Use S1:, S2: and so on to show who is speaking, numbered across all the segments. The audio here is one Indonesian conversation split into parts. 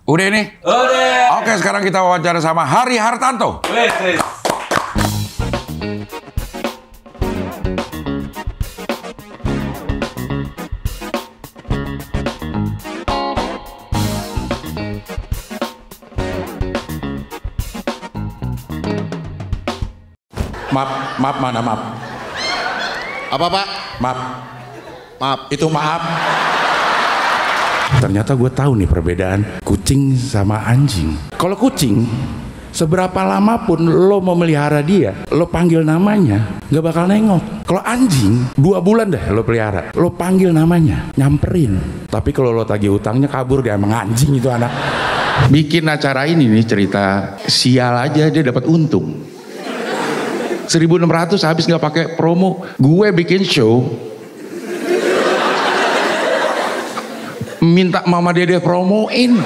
S1: Udah ini?
S2: Udah.
S1: Oke, sekarang kita wawancara sama Harry Hartanto.
S2: Wes.
S3: Maaf, mana maaf?
S4: Apa Pak?
S3: Maaf, itu maaf. Ternyata gue tahu nih perbedaan kucing sama anjing. Kalau kucing, seberapa lama pun lo memelihara dia, lo panggil namanya, gak bakal nengok. Kalau anjing, 2 bulan dah lo pelihara, lo panggil namanya, nyamperin. Tapi kalau lo tagih utangnya kabur, dia emang anjing itu anak. Bikin acara ini nih cerita, sial aja dia dapat untung. 1.600 habis nggak pakai promo. Gue bikin show, minta Mama Dede promoin.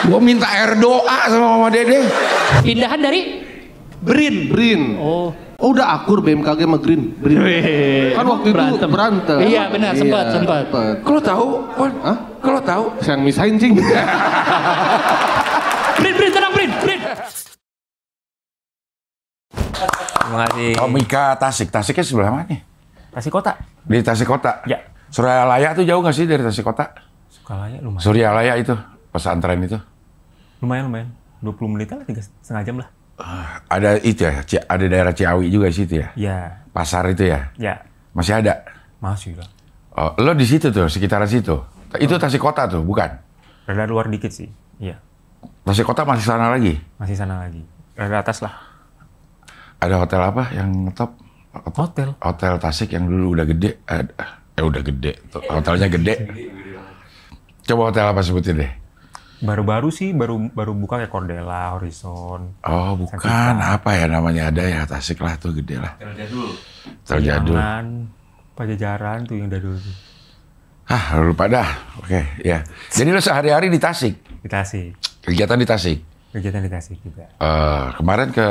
S3: Gue minta air doa sama Mama Dede.
S5: Pindahan dari
S4: Brin.
S5: Oh,
S4: Udah akur BMKG sama Green. Kan waktu itu berantem.
S5: Iya benar, sempat.
S3: Kalau tahu, Wan?
S4: Hah?
S3: Kalau tahu,
S4: Yang misahin cing.
S5: Brin, tenang Brin.
S2: Terima kasih.
S1: Komika Tasik. Tasiknya sebelah mana nih?
S2: Tasik Kota.
S1: Di Tasik Kota?
S2: Ya.
S1: Suryalaya tuh jauh nggak sih dari Tasik Kota?
S2: Sukalaya lumayan.
S1: Suryalaya itu, pesantren itu.
S2: Lumayan. 20 menitan lah, 3,5 jam lah.
S1: Ada itu ya, ada daerah Ciawi juga di situ ya?
S2: Ya.
S1: Pasar itu ya?
S2: Ya.
S1: Masih ada?
S2: Masih lah.
S1: Oh, lo di situ tuh, sekitaran situ? Itu Tasik Kota tuh, bukan?
S2: Rada luar dikit sih. Iya.
S1: Tasik Kota masih sana lagi?
S2: Masih sana lagi. Rada atas lah.
S1: Ada hotel apa yang top?
S2: Hotel.
S1: Hotel Tasik yang dulu udah gede. Udah gede. Hotelnya gede. Coba hotel apa sebutin deh?
S2: Baru-baru sih, baru buka kayak Cordella, Horizon.
S1: Oh, bukan. Apa ya namanya? Ada ya, Tasik lah tuh, gede lah. Hotel jadul.
S2: Jangan Pajajaran tuh yang jadul.
S1: Lupa dah. Oke, ya. Jadi lo sehari-hari di Tasik?
S2: Di Tasik.
S1: Kegiatan di Tasik?
S2: Kegiatan di Tasik juga.
S1: Kemarin ke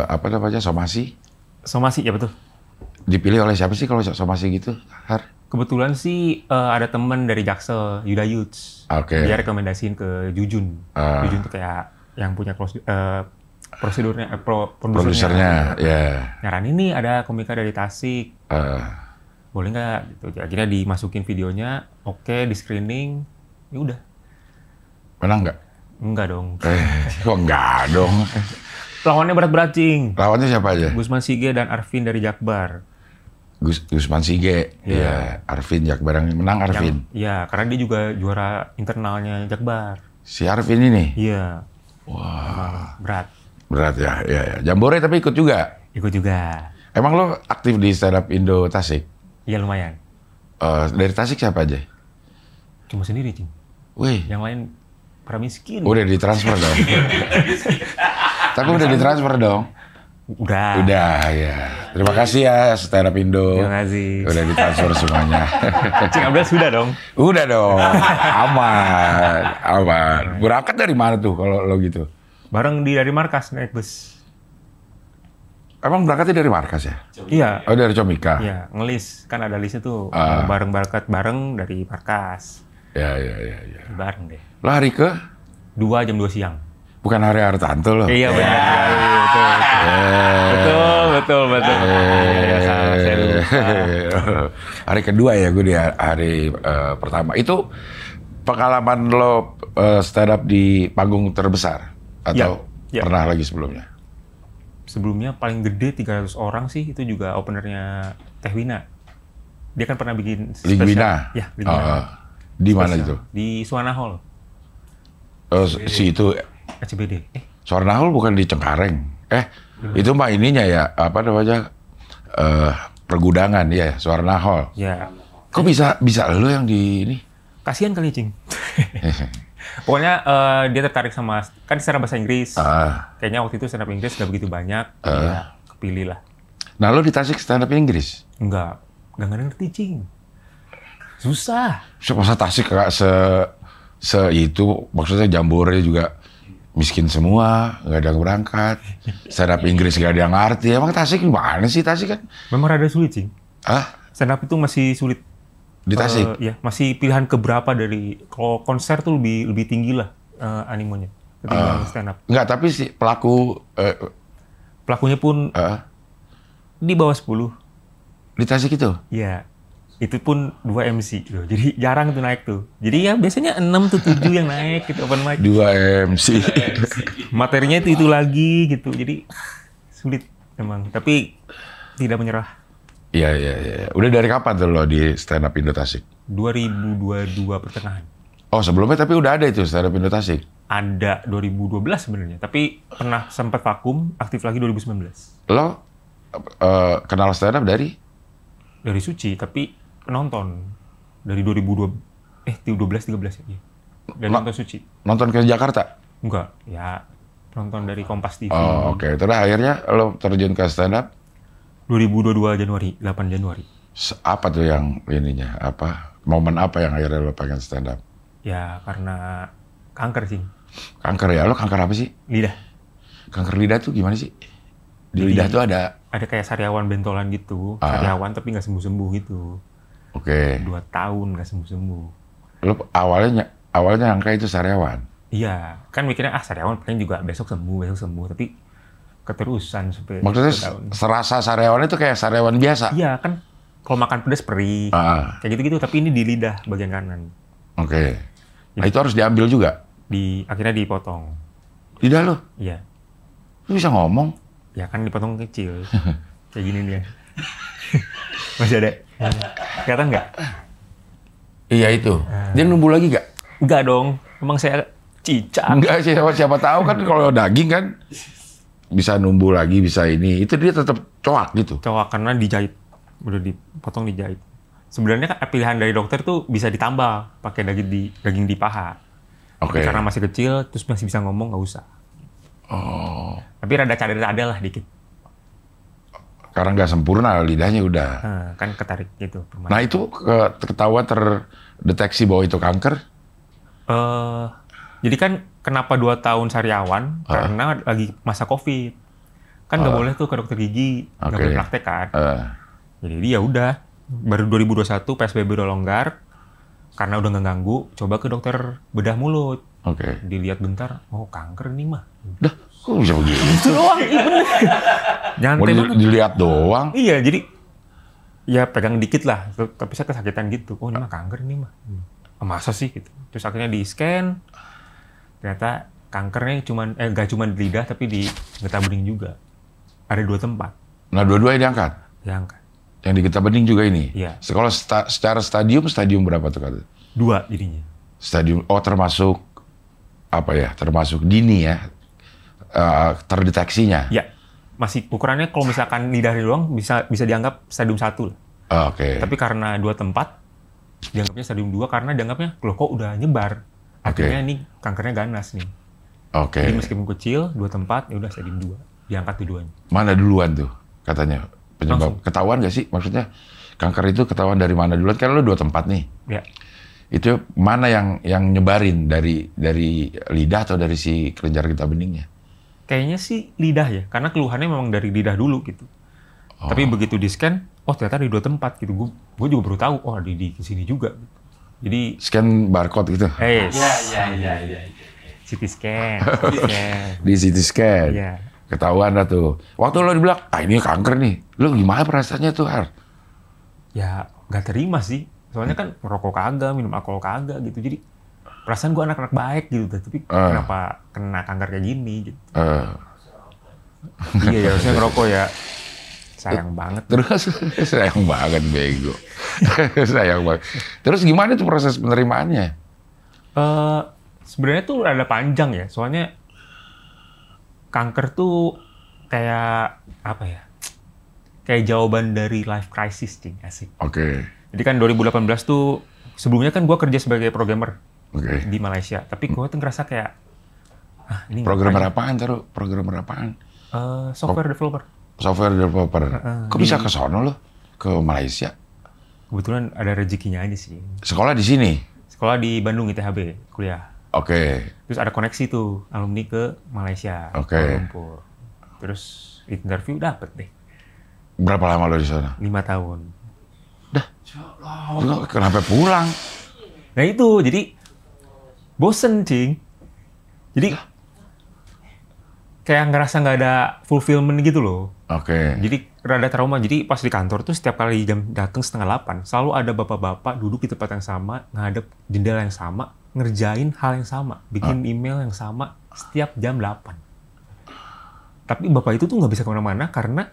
S1: apa namanya, somasi?
S2: Somasi, ya betul.
S1: Dipilih oleh siapa sih kalau somasi gitu, Har?
S2: Kebetulan sih ada teman dari Jaksel, Yuda Yuts.
S1: Oke.
S2: Dia rekomendasiin ke Jujun. Jujun tuh kayak yang punya prosedurnya,
S1: Produsernya, ya.
S2: Nyaranin nih ada komika dari Tasik. Boleh nggak? Gitu. Akhirnya dimasukin videonya, oke, di screening, ya udah.
S1: Menang nggak?
S2: Enggak dong.
S1: Kok enggak dong?
S2: Lawannya berat-berat, Cing.
S1: Lawannya siapa aja?
S2: Gusman Sige dan Arvin dari Jakbar.
S1: Gusman Sige,
S2: Iya.
S1: ya. Arvin Jakbar yang menang, Arvin.
S2: Iya, karena dia juga juara internalnya Jakbar.
S1: Si Arvin ini?
S2: Iya.
S1: Wah.
S2: Berat.
S1: Berat ya, ya. Jambore tapi ikut juga?
S2: Ikut juga.
S1: Emang lo aktif di stand up Indo Tasik?
S2: Iya, lumayan.
S1: Dari Tasik siapa aja?
S2: Cuma sendiri, Cing.
S1: Wih,
S2: Yang lain para miskin.
S1: udah ditransfer dong. Tapi udah ditransfer dong.
S2: Udah.
S1: Udah, ya. Terima kasih ya stand up Indo.
S2: Terima kasih.
S1: Udah ditransfer semuanya.
S2: Cing Abdul sudah dong.
S1: Udah dong. Aman. Berangkat dari mana tuh kalau lo gitu?
S2: Bareng dari markas naik bus.
S1: Emang berangkatnya dari markas ya?
S2: Iya.
S1: Oh, dari Comika?
S2: Iya, ngelis. Kan ada listnya tuh.
S1: Ah.
S2: Bareng berangkat bareng dari markas.
S1: Ya.
S2: Bareng deh.
S1: Lo hari ke?
S2: 2 jam 2 siang.
S1: Bukan Harry Hartanto lo?
S2: Iya, benar. Betul. Iya, saya lupa.
S1: Hari kedua ya gue di hari pertama. Itu pengalaman lo stand up di panggung terbesar? Atau
S2: Ya.
S1: pernah lagi sebelumnya?
S2: Sebelumnya paling gede 300 orang sih, itu juga openernya Teh Wina. Dia kan pernah bikin
S1: Ligwina?
S2: Ya, Ligwina.
S1: Di mana
S2: Spesial.
S1: itu?
S2: Di Suwana Hall,
S1: Si itu
S2: SCBD.
S1: Suwana Hall bukan di Cengkareng. Itu mah ininya ya, apa namanya? Pergudangan ya, Suwana Hall.
S2: Ya,
S1: Kok bisa lo yang di ini?
S2: kasihan kali, Cing. Pokoknya dia tertarik sama, kan secara bahasa Inggris. Kayaknya waktu itu stand up Inggris nggak begitu banyak. Ya, kepilih lah.
S1: Nah lo di Tasik stand up Inggris?
S2: Nggak ngerti, Cing. Susah.
S1: Masa Tasik gak se itu, maksudnya Jambore juga miskin semua, nggak ada yang berangkat. Stand up Inggris gak ada yang ngerti. Emang Tasik gimana sih Tasik kan?
S2: Memang rada sulit, Cing.
S1: Hah?
S2: Stand up itu masih sulit.
S1: Di Tasik?
S2: Ya, masih pilihan keberapa dari, kalau konser tuh lebih tinggi lah animonya ketimbang stand up.
S1: Enggak, tapi si pelaku...
S2: Pelakunya pun di bawah 10.
S1: Di Tasik itu?
S2: Iya. Itu pun 2 MC gitu. Jadi jarang tuh naik tuh. Jadi ya biasanya 6 tuh 7 yang naik gitu open mic.
S1: 2 MC.
S2: Materinya itu lagi gitu. Jadi sulit emang. Tapi tidak menyerah.
S1: Iya. Udah dari kapan tuh lo di stand up Indo Tasik?
S2: 2022 pertengahan.
S1: Oh, sebelumnya tapi udah ada itu stand up Indo Tasik?
S2: Ada 2012 sebenarnya. Tapi pernah sempat vakum, aktif lagi 2019.
S1: Lo kenal stand up dari
S2: Suci, tapi penonton dari 2012 13 ya. Dan nonton Suci.
S1: Nonton ke Jakarta?
S2: Enggak, ya nonton dari Kompas TV.
S1: Oh, oke. Terus akhirnya lo terjun ke stand up
S2: 2022 Januari, 8 Januari.
S1: Apa tuh yang ininya? Momen apa yang akhirnya lo pengen stand up?
S2: Ya karena kanker sih.
S1: Kanker ya? Lo kanker apa sih?
S2: Lidah.
S1: Kanker lidah tuh gimana sih? Di lidah tuh ada
S2: kayak sariawan bentolan gitu. Sariawan tapi nggak sembuh-sembuh gitu.
S1: Oke.
S2: 2 tahun nggak sembuh-sembuh.
S1: Lo awalnya nyangka itu sariawan?
S2: Iya, kan mikirnya sariawan paling juga besok sembuh, tapi keterusan sampai
S1: maksudnya
S2: 2 tahun.
S1: Serasa sariawan itu kayak sariawan biasa?
S2: Iya, kan kalau makan pedas perih, kayak gitu-gitu, tapi ini di lidah bagian kanan.
S1: Oke. Nah itu harus diambil juga?
S2: Akhirnya dipotong.
S1: Lidah lo?
S2: Iya.
S1: Lo bisa ngomong?
S2: Ya kan dipotong kecil. Kayak gini dia. Masih ada? Kelihatan nggak?
S1: Iya itu. Dia numbuh lagi nggak?
S2: Nggak dong. Emang saya cicak.
S1: Enggak sih, siapa tahu kan kalau daging kan bisa numbuh lagi, bisa ini. Itu dia tetap coak gitu?
S2: Coak karena dijahit. Udah dipotong dijahit. Sebenarnya kan pilihan dari dokter tuh bisa ditambah pakai daging di paha.
S1: Oke.
S2: Karena masih kecil, terus masih bisa ngomong, nggak usah.
S1: Oh.
S2: Tapi rada cadel-cadel lah dikit.
S1: Karena nggak sempurna lidahnya udah.
S2: Kan ketarik gitu.
S1: Nah itu ketahuan terdeteksi bahwa itu kanker?
S2: Jadi kan kenapa 2 tahun sariawan? Karena lagi masa COVID. Kan nggak boleh tuh ke dokter gigi, nggak boleh praktek kan. Jadi ya udah, baru 2021 PSBB udah longgar. Karena udah nggak ganggu, coba ke dokter bedah mulut.
S1: Oke.
S2: Dilihat bentar, oh kanker nih mah.
S1: Dah, kok bisa begitu?
S2: Itu doang, iya bener. Nyantai banget.
S1: Dilihat doang?
S2: Iya, jadi ya pegang dikit lah, tapi saya kesakitan gitu. Oh ini mah kanker ini mah. Masa sih gitu. Terus akhirnya di scan, ternyata kankernya nggak cuma di lidah, tapi di getah bening juga. Ada 2 tempat.
S1: Nah dua-duanya diangkat?
S2: Diangkat.
S1: Yang di getah bening juga ini?
S2: Iya.
S1: Kalau secara stadium berapa tuh kata?
S2: 2 jadinya.
S1: Stadium, termasuk apa ya? Termasuk dini ya? Terdeteksinya?
S2: Ya, masih ukurannya kalau misalkan lidahnya doang bisa dianggap stadium 1 lah.
S1: Oke.
S2: Tapi karena 2 tempat, dianggapnya stadium 2 karena dianggapnya, loh kok udah nyebar. Akhirnya ini kankernya ganas nih.
S1: Oke.
S2: Jadi meskipun kecil, 2 tempat, ya udah stadium 2. Diangkat dua-duanya.
S1: Mana duluan tuh katanya? Penyebab.
S2: Langsung.
S1: Ketahuan nggak sih? Maksudnya kanker itu ketahuan dari mana duluan? Kan lo 2 tempat nih.
S2: Ya.
S1: Itu mana yang nyebarin dari lidah atau dari si kelenjar getah beningnya?
S2: Kayaknya sih lidah ya, karena keluhannya memang dari lidah dulu gitu. Tapi begitu di scan, oh ternyata di 2 tempat gitu. Gue juga baru tahu, oh di sini juga. Jadi
S1: Scan barcode gitu?
S2: Iya. CT
S1: Oh,
S2: scan.
S1: Di CT scan?
S2: Iya.
S1: Ketahuan lah tuh. Waktu lo dibilang, ini kanker nih. Lo gimana perasaannya tuh, Har?
S2: Ya nggak terima sih. Soalnya kan merokok kagak, minum alkohol kagak gitu. Jadi perasaan gue anak-anak baik gitu. Tapi kenapa kena kanker kayak gini gitu. Iya ya, harusnya ngerokok ya. Sayang banget.
S1: Terus sayang banget, bego. Sayang banget. Terus gimana tuh proses penerimaannya?
S2: Sebenarnya tuh rada panjang ya. Soalnya kanker tuh kayak apa ya? Kayak jawaban dari life crisis, Cing. Asik.
S1: Oke.
S2: Jadi kan 2018 tuh, sebelumnya kan gue kerja sebagai programmer
S1: di
S2: Malaysia. Tapi gue tuh ngerasa kayak, ini
S1: programmer apaan, Taruh? Programmer apaan?
S2: Software developer.
S1: Software developer. Kok bisa ke sono lo? Ke Malaysia?
S2: Kebetulan ada rezekinya aja sih.
S1: Sekolah di sini?
S2: Sekolah di Bandung, ITHB, kuliah.
S1: Oke.
S2: Terus ada koneksi tuh, alumni ke Malaysia, Kuala Lumpur. Terus interview dapet deh.
S1: Berapa lama lo di sana?
S2: 5 tahun.
S1: Kenapa pulang?
S2: Nah itu, jadi bosen, Cing. Jadi kayak ngerasa nggak ada fulfillment gitu loh.
S1: Oke.
S2: Jadi rada trauma. Jadi pas di kantor tuh setiap kali jam datang 7:30, selalu ada bapak-bapak duduk di tempat yang sama, ngadep jendela yang sama, ngerjain hal yang sama, bikin email yang sama setiap jam 8. Tapi bapak itu tuh nggak bisa kemana-mana karena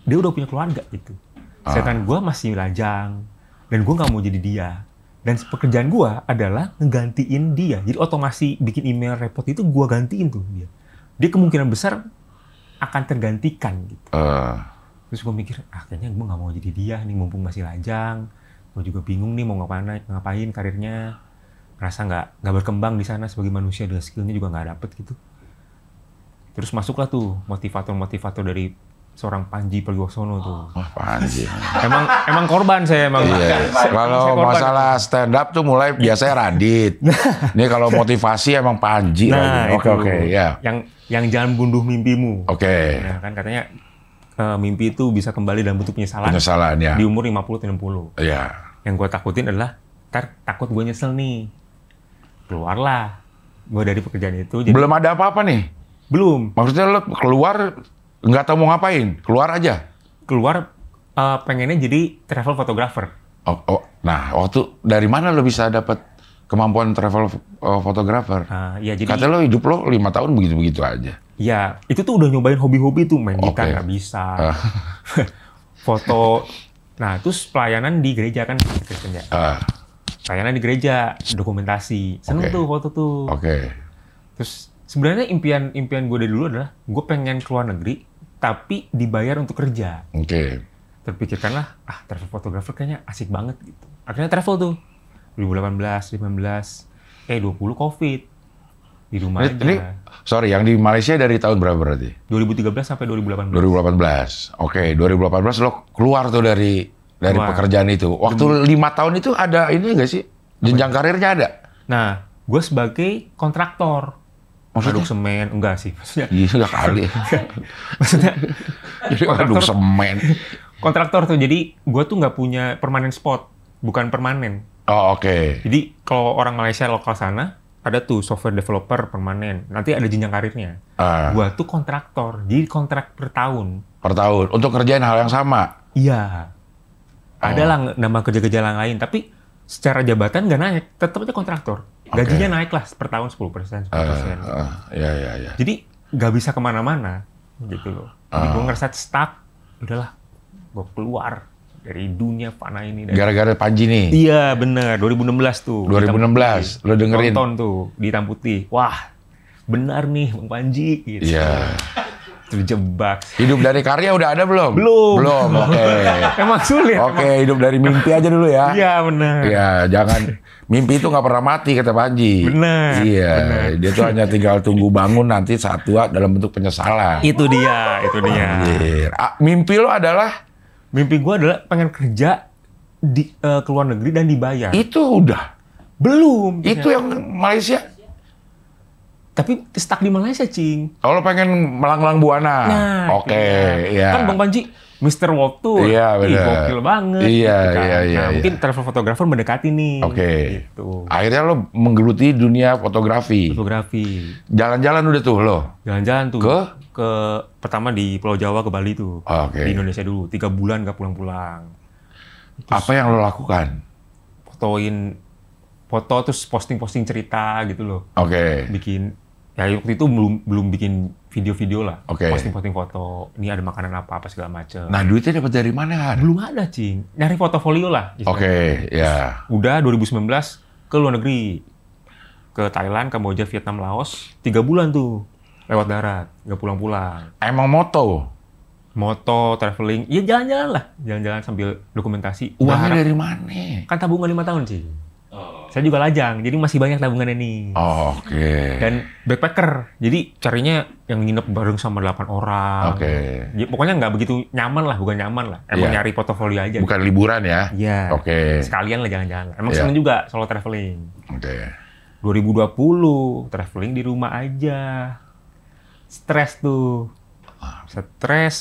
S2: dia udah punya keluarga gitu. Sedangkan gue masih lajang dan gue nggak mau jadi dia. Dan pekerjaan gue adalah ngegantiin dia. Jadi otomasi bikin email repot itu gue gantiin tuh dia. Dia kemungkinan besar akan tergantikan gitu. Terus gue mikir, kayaknya gue nggak mau jadi dia nih, mumpung masih lajang. Gue juga bingung nih mau ngapain karirnya. Merasa nggak berkembang di sana sebagai manusia, dengan skillnya juga nggak dapet gitu. Terus masuklah tuh motivator-motivator dari seorang Panji Pragiwaksono tuh.
S1: Wah, Panji.
S2: Emang korban saya emang.
S1: Iya. Kalau masalah stand up tuh mulai biasanya Radit. Ini kalau motivasi emang Panji lagi. Oke, ya.
S2: Yang jangan bunuh mimpimu.
S1: Oke.
S2: Nah, kan katanya mimpi itu bisa kembali dalam bentuk penyesalan.
S1: Penyesalan ya.
S2: Di umur 50-60.
S1: Iya.
S2: Yang gue takutin adalah takut gue nyesel nih. Keluarlah gue dari pekerjaan itu. Jadi
S1: Belum ada apa-apa nih?
S2: belum.
S1: Maksudnya lo keluar nggak tahu mau ngapain? Keluar aja?
S2: Keluar pengennya jadi travel photographer.
S1: Nah, dari mana lo bisa dapat kemampuan travel photographer?
S2: Ya jadi.
S1: Kata lo hidup lo 5 tahun begitu-begitu aja.
S2: Ya, itu tuh udah nyobain hobi-hobi tuh, main gitar nggak bisa. Foto. Nah, terus pelayanan di gereja kan Kristen ya. Pelayanan di gereja, dokumentasi. Seneng tuh foto tuh. Terus sebenarnya impian gue dari dulu adalah gue pengen keluar negeri, tapi dibayar untuk kerja. Terpikirkanlah, travel photographer kayaknya asik banget gitu. Akhirnya travel tuh. 2018, 19, 20 COVID. Di rumah aja.
S1: Sorry, yang di Malaysia dari tahun berapa berarti?
S2: 2013 sampai 2018.
S1: 2018. 2018 lo keluar tuh dari pekerjaan itu. Waktu 5 tahun itu ada ini nggak sih? Jenjang karirnya ada?
S2: Nah, gue sebagai kontraktor. Aduk semen, enggak sih. Maksudnya.
S1: Iya kali.
S2: Maksudnya.
S1: Jadi aduk semen.
S2: Kontraktor tuh, jadi gue tuh nggak punya permanen spot. Bukan permanen. Jadi kalau orang Malaysia lokal sana, ada tuh software developer permanen. Nanti ada jenjang karirnya. Gue tuh kontraktor. Jadi kontrak per tahun.
S1: Per tahun? Untuk ngerjain hal yang sama?
S2: Iya. Ada lah nama kerja-kerja lain. Tapi secara jabatan nggak naik. Tetap aja kontraktor. Gajinya naik lah per tahun 10%.
S1: Iya.
S2: Jadi nggak bisa kemana-mana. Gitu loh. Jadi gue ngerasa stuck. Udahlah. Gue keluar dari dunia fana ini.
S1: Gara-gara Panji nih?
S2: Iya bener. 2016 tuh.
S1: 2016? Lo dengerin?
S2: Nonton tuh di Hitam Putih. Wah. Benar nih Bang Panji. Gitu.
S1: Iya.
S2: Terjebak.
S1: Hidup dari karya udah ada belum?
S2: Belum.
S1: Oke.
S2: Emang sulit.
S1: Hidup dari mimpi aja dulu ya.
S2: Iya benar.
S1: Iya, jangan mimpi itu nggak pernah mati kata Panji.
S2: Benar.
S1: Iya, dia tuh hanya tinggal tunggu bangun nanti saat tua dalam bentuk penyesalan.
S2: Itu dia.
S1: Mimpi lo adalah?
S2: Mimpi gue adalah pengen kerja di ke luar negeri dan dibayar.
S1: Itu udah?
S2: Belum.
S1: Itu yang Malaysia?
S2: Tapi stuck di Malaysia, Cing.
S1: Kalau pengen melanglang buana.
S2: Nah,
S1: iya.
S2: Kan Bang Panji Mr. World tuh.
S1: Iya, benar.
S2: Gokil banget.
S1: Iya,
S2: gitu kan.
S1: iya.
S2: Mungkin travel photographer mendekati nih.
S1: Gitu. Akhirnya lo menggeluti dunia fotografi. Jalan-jalan udah tuh lo?
S2: Jalan-jalan tuh. Ke pertama di Pulau Jawa, ke Bali tuh. Di Indonesia dulu. 3 bulan nggak pulang-pulang.
S1: Apa yang lo lakukan?
S2: Foto terus posting cerita gitu loh. Bikin. Ya waktu itu belum bikin video-video lah. Posting foto. Ini ada makanan apa segala macam.
S1: Nah duitnya dapat dari mana kan?
S2: Belum ada, Cing. Nyari portofolio lah.
S1: Ya.
S2: Udah 2019 ke luar negeri. Ke Thailand, Kamboja, Vietnam, Laos. 3 bulan tuh. Lewat darat. Nggak pulang-pulang.
S1: Emang moto,
S2: traveling. Ya jalan-jalan lah. Jalan-jalan sambil dokumentasi.
S1: Uangnya dari mana?
S2: Kan tabungan 5 tahun, Cing. Saya juga lajang, jadi masih banyak tabungannya nih. Dan backpacker, jadi carinya yang nginep bareng sama 8 orang. Ya, pokoknya nggak begitu nyaman lah, bukan nyaman lah. Emang nyari portofolio aja.
S1: Bukan liburan ya?
S2: Iya. Sekalian lah jalan-jalan. Emang seneng juga solo traveling. 2020, traveling di rumah aja. Stres tuh.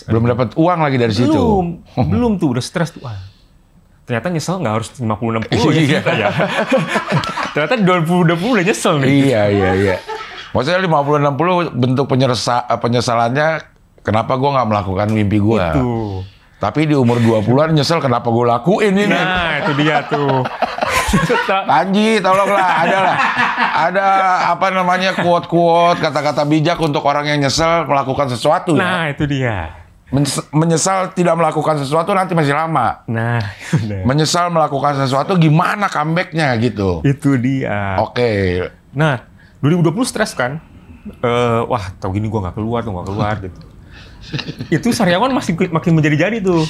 S2: Belum
S1: dapat uang lagi dari situ?
S2: Belum tuh, udah stres tuh. ternyata nyesel nggak harus 50-60 ya. Ternyata 20-20 udah nyesel nih.
S1: Iya. Maksudnya 50-60 bentuk penyesalannya kenapa gue nggak melakukan mimpi gue.
S2: Itu.
S1: Tapi di umur 20-an nyesel kenapa gue lakuin ini.
S2: Nah, itu dia tuh.
S1: Panji, tolonglah, ada apa namanya quote-quote, kata-kata bijak untuk orang yang nyesel melakukan sesuatu.
S2: Nah, itu dia.
S1: Menyesal tidak melakukan sesuatu nanti masih lama.
S2: Nah, udah.
S1: Menyesal melakukan sesuatu gimana comeback-nya gitu.
S2: Itu dia.
S1: Oke.
S2: Nah, 2020 stres kan? Wah, tau gini gue nggak keluar gitu. Itu Sariawan makin menjadi-jadi tuh.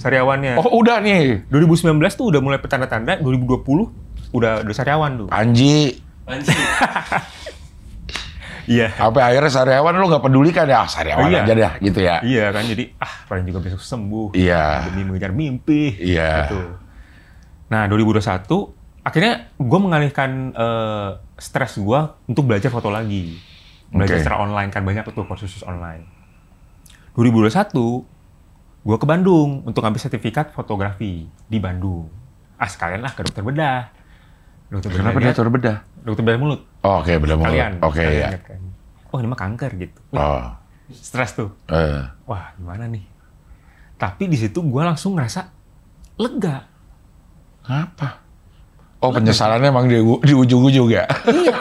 S2: Sariawannya.
S1: Oh, udah nih.
S2: 2019 tuh udah mulai petanda-tanda, 2020 udah Sariawan tuh.
S1: Panji.
S2: Iya.
S1: Sampai akhirnya Sariawan lu nggak peduli kan ya, Sariawan aja dah gitu ya.
S2: Iya kan, jadi paling juga besok sembuh.
S1: Iya.
S2: Demi mengejar mimpi.
S1: Iya.
S2: Gitu. Nah, 2021 akhirnya gue mengalihkan stres gue untuk belajar foto lagi. Belajar secara online kan, banyak tuh kursus online. 2021 gue ke Bandung untuk ngambil sertifikat fotografi di Bandung. Sekalian lah ke dokter bedah.
S1: Kenapa dia dokter bedah?
S2: Dokter bedah mulut.
S1: Oh, oke, bedah mulut.
S2: Oke,
S1: ya.
S2: Kan. Oh, ini mah kanker gitu.
S1: Oh.
S2: Stres tuh. Wah, gimana nih? Tapi di situ gue langsung ngerasa lega.
S1: Apa? Oh, penyesalannya emang di ujung-ujung ya? Iya.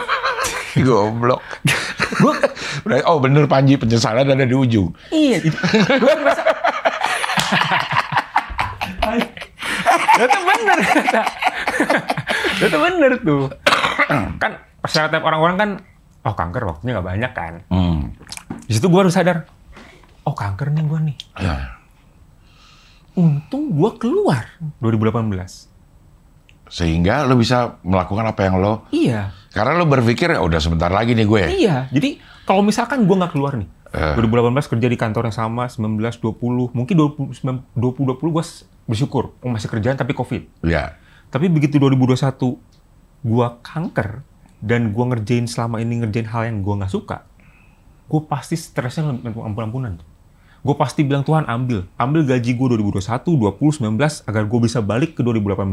S1: Goblok. Oh, bener Panji, penyesalan ada di ujung.
S2: Iya. Gue ngerasa. Itu bener tuh. Kan persyaratan orang-orang kan, oh kanker waktunya nggak banyak kan. Di situ gue harus sadar, oh kanker nih gue nih.
S1: Ya.
S2: Untung gue keluar 2018.
S1: Sehingga lo bisa melakukan apa yang lo...
S2: Iya.
S1: Karena lo berpikir, ya udah sebentar lagi nih gue.
S2: Iya. Jadi kalau misalkan gue nggak keluar nih, 2018 kerja di kantor yang sama, 19, 20, mungkin 20, 20 gue bersyukur. Masih kerjaan tapi COVID.
S1: Iya.
S2: Tapi begitu 2021 gue kanker, dan gue selama ini ngerjain hal yang gue nggak suka, gue pasti stresnya ampun-ampunan. Gue pasti bilang, Tuhan ambil gaji gue 2021, 20, 19, agar gue bisa balik ke 2018,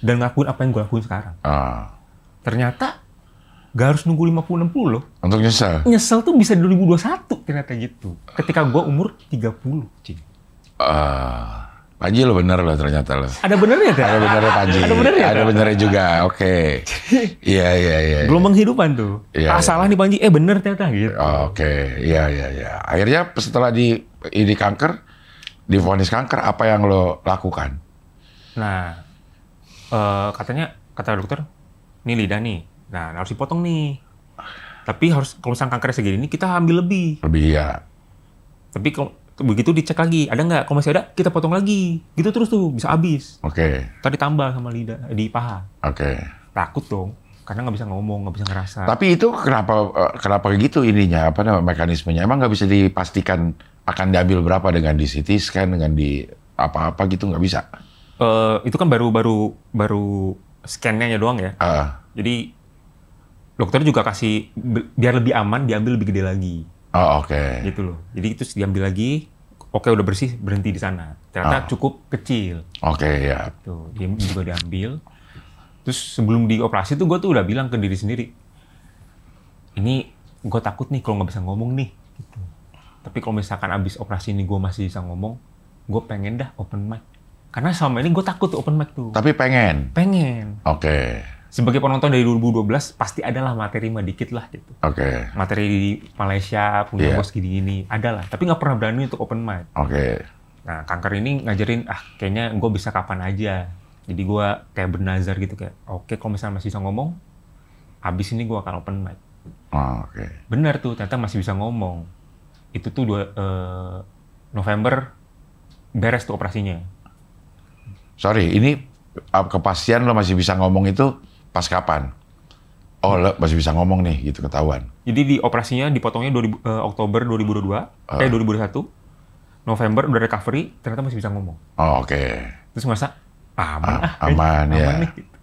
S2: dan ngakuin apa yang gue lakuin sekarang. Ternyata gak harus nunggu 50-60 loh.
S1: Untuk nyesel?
S2: Nyesel tuh bisa 2021 ternyata gitu. Ketika gue umur 30, Cing.
S1: Panji lo bener lo ternyata lo.
S2: Ada benernya kan?
S1: Ada benernya Panji. Ada benernya juga, oke. Iya.
S2: Gelombang kehidupan tuh.
S1: Iya,
S2: salah nih Panji, bener ternyata gitu.
S1: Oke, iya. Akhirnya setelah ini kanker, divonis kanker, apa yang lo lakukan?
S2: Nah, kata dokter, ini lidah nih. Nah, harus dipotong nih. Tapi harus, kalau misalnya kankernya segini ini, kita ambil lebih.
S1: Lebih, ya.
S2: Tapi begitu dicek lagi, ada nggak? Kalau masih ada, kita potong lagi. Gitu terus tuh, bisa habis.
S1: Oke.
S2: Tadi tambah sama lidah, di paha.
S1: Oke.
S2: Takut dong, karena nggak bisa ngomong, nggak bisa ngerasa.
S1: Tapi itu kenapa gitu ininya, apa namanya mekanismenya? Emang nggak bisa dipastikan akan diambil berapa dengan di CT scan, dengan di apa-apa gitu, nggak bisa?
S2: Itu kan baru scan-nya doang ya. Jadi dokter juga kasih biar lebih aman diambil lebih gede lagi.
S1: Oh, oke.
S2: Gitu loh. Jadi itu diambil lagi, oke udah bersih, berhenti di sana. Ternyata cukup kecil.
S1: Oke, ya.
S2: Tuh, dia juga diambil. Terus sebelum dioperasi tuh gue tuh udah bilang ke diri sendiri, ini gue takut nih kalau nggak bisa ngomong nih. Gitu. Tapi kalau misalkan abis operasi ini gue masih bisa ngomong, gue pengen dah open mic. Karena selama ini gue takut tuh open mic tuh.
S1: Tapi pengen?
S2: Pengen.
S1: Oke.
S2: Sebagai penonton dari 2012, pasti adalah materi mah dikit lah gitu.
S1: Oke.
S2: Materi di Malaysia, punya bos gini-gini, adalah. Tapi nggak pernah berani untuk open mic.
S1: Oke.
S2: Nah, kanker ini ngajarin, kayaknya gue bisa kapan aja. Jadi gue kayak bernazar gitu, kayak oke, kalau misalnya masih bisa ngomong, abis ini gue akan open mic.
S1: Oke.
S2: Bener tuh, ternyata masih bisa ngomong. Itu tuh November, beres tuh operasinya.
S1: Sorry, ini kepastian lo masih bisa ngomong itu pas kapan? Oh, lo masih bisa ngomong nih, gitu ketahuan.
S2: Jadi di operasinya dipotongnya Oktober 2021, November udah recovery, ternyata masih bisa ngomong.
S1: Oh, oke.
S2: Terus ngerasa,
S1: aman ya.
S2: Nih. Gitu.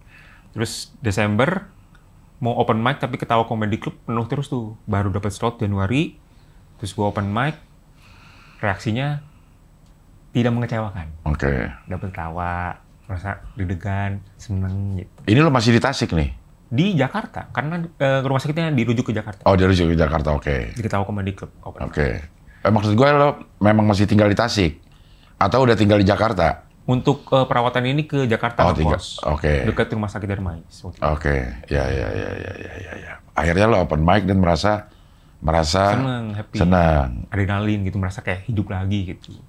S2: Terus Desember, mau open mic tapi ketawa comedy club penuh terus tuh. Baru dapat slot Januari, terus gua open mic, reaksinya tidak mengecewakan.
S1: Oke.
S2: Dapat tawa, merasa deg-degan, seneng gitu.
S1: Ini lo masih di Tasik nih?
S2: Di Jakarta, karena rumah sakitnya dirujuk ke Jakarta.
S1: Oh, dirujuk ke Jakarta, oke.
S2: Jadi tahu Comedy Club.
S1: Oke. Maksud gue lo memang masih tinggal di Tasik? Atau udah tinggal di Jakarta?
S2: Untuk perawatan ini ke Jakarta ngekos.
S1: Oke.
S2: Dekat rumah sakit Darmais.
S1: Oke. Ya. Akhirnya lo open mic dan merasa
S2: seneng, happy.
S1: Senang.
S2: Adrenalin gitu, merasa kayak hidup lagi gitu.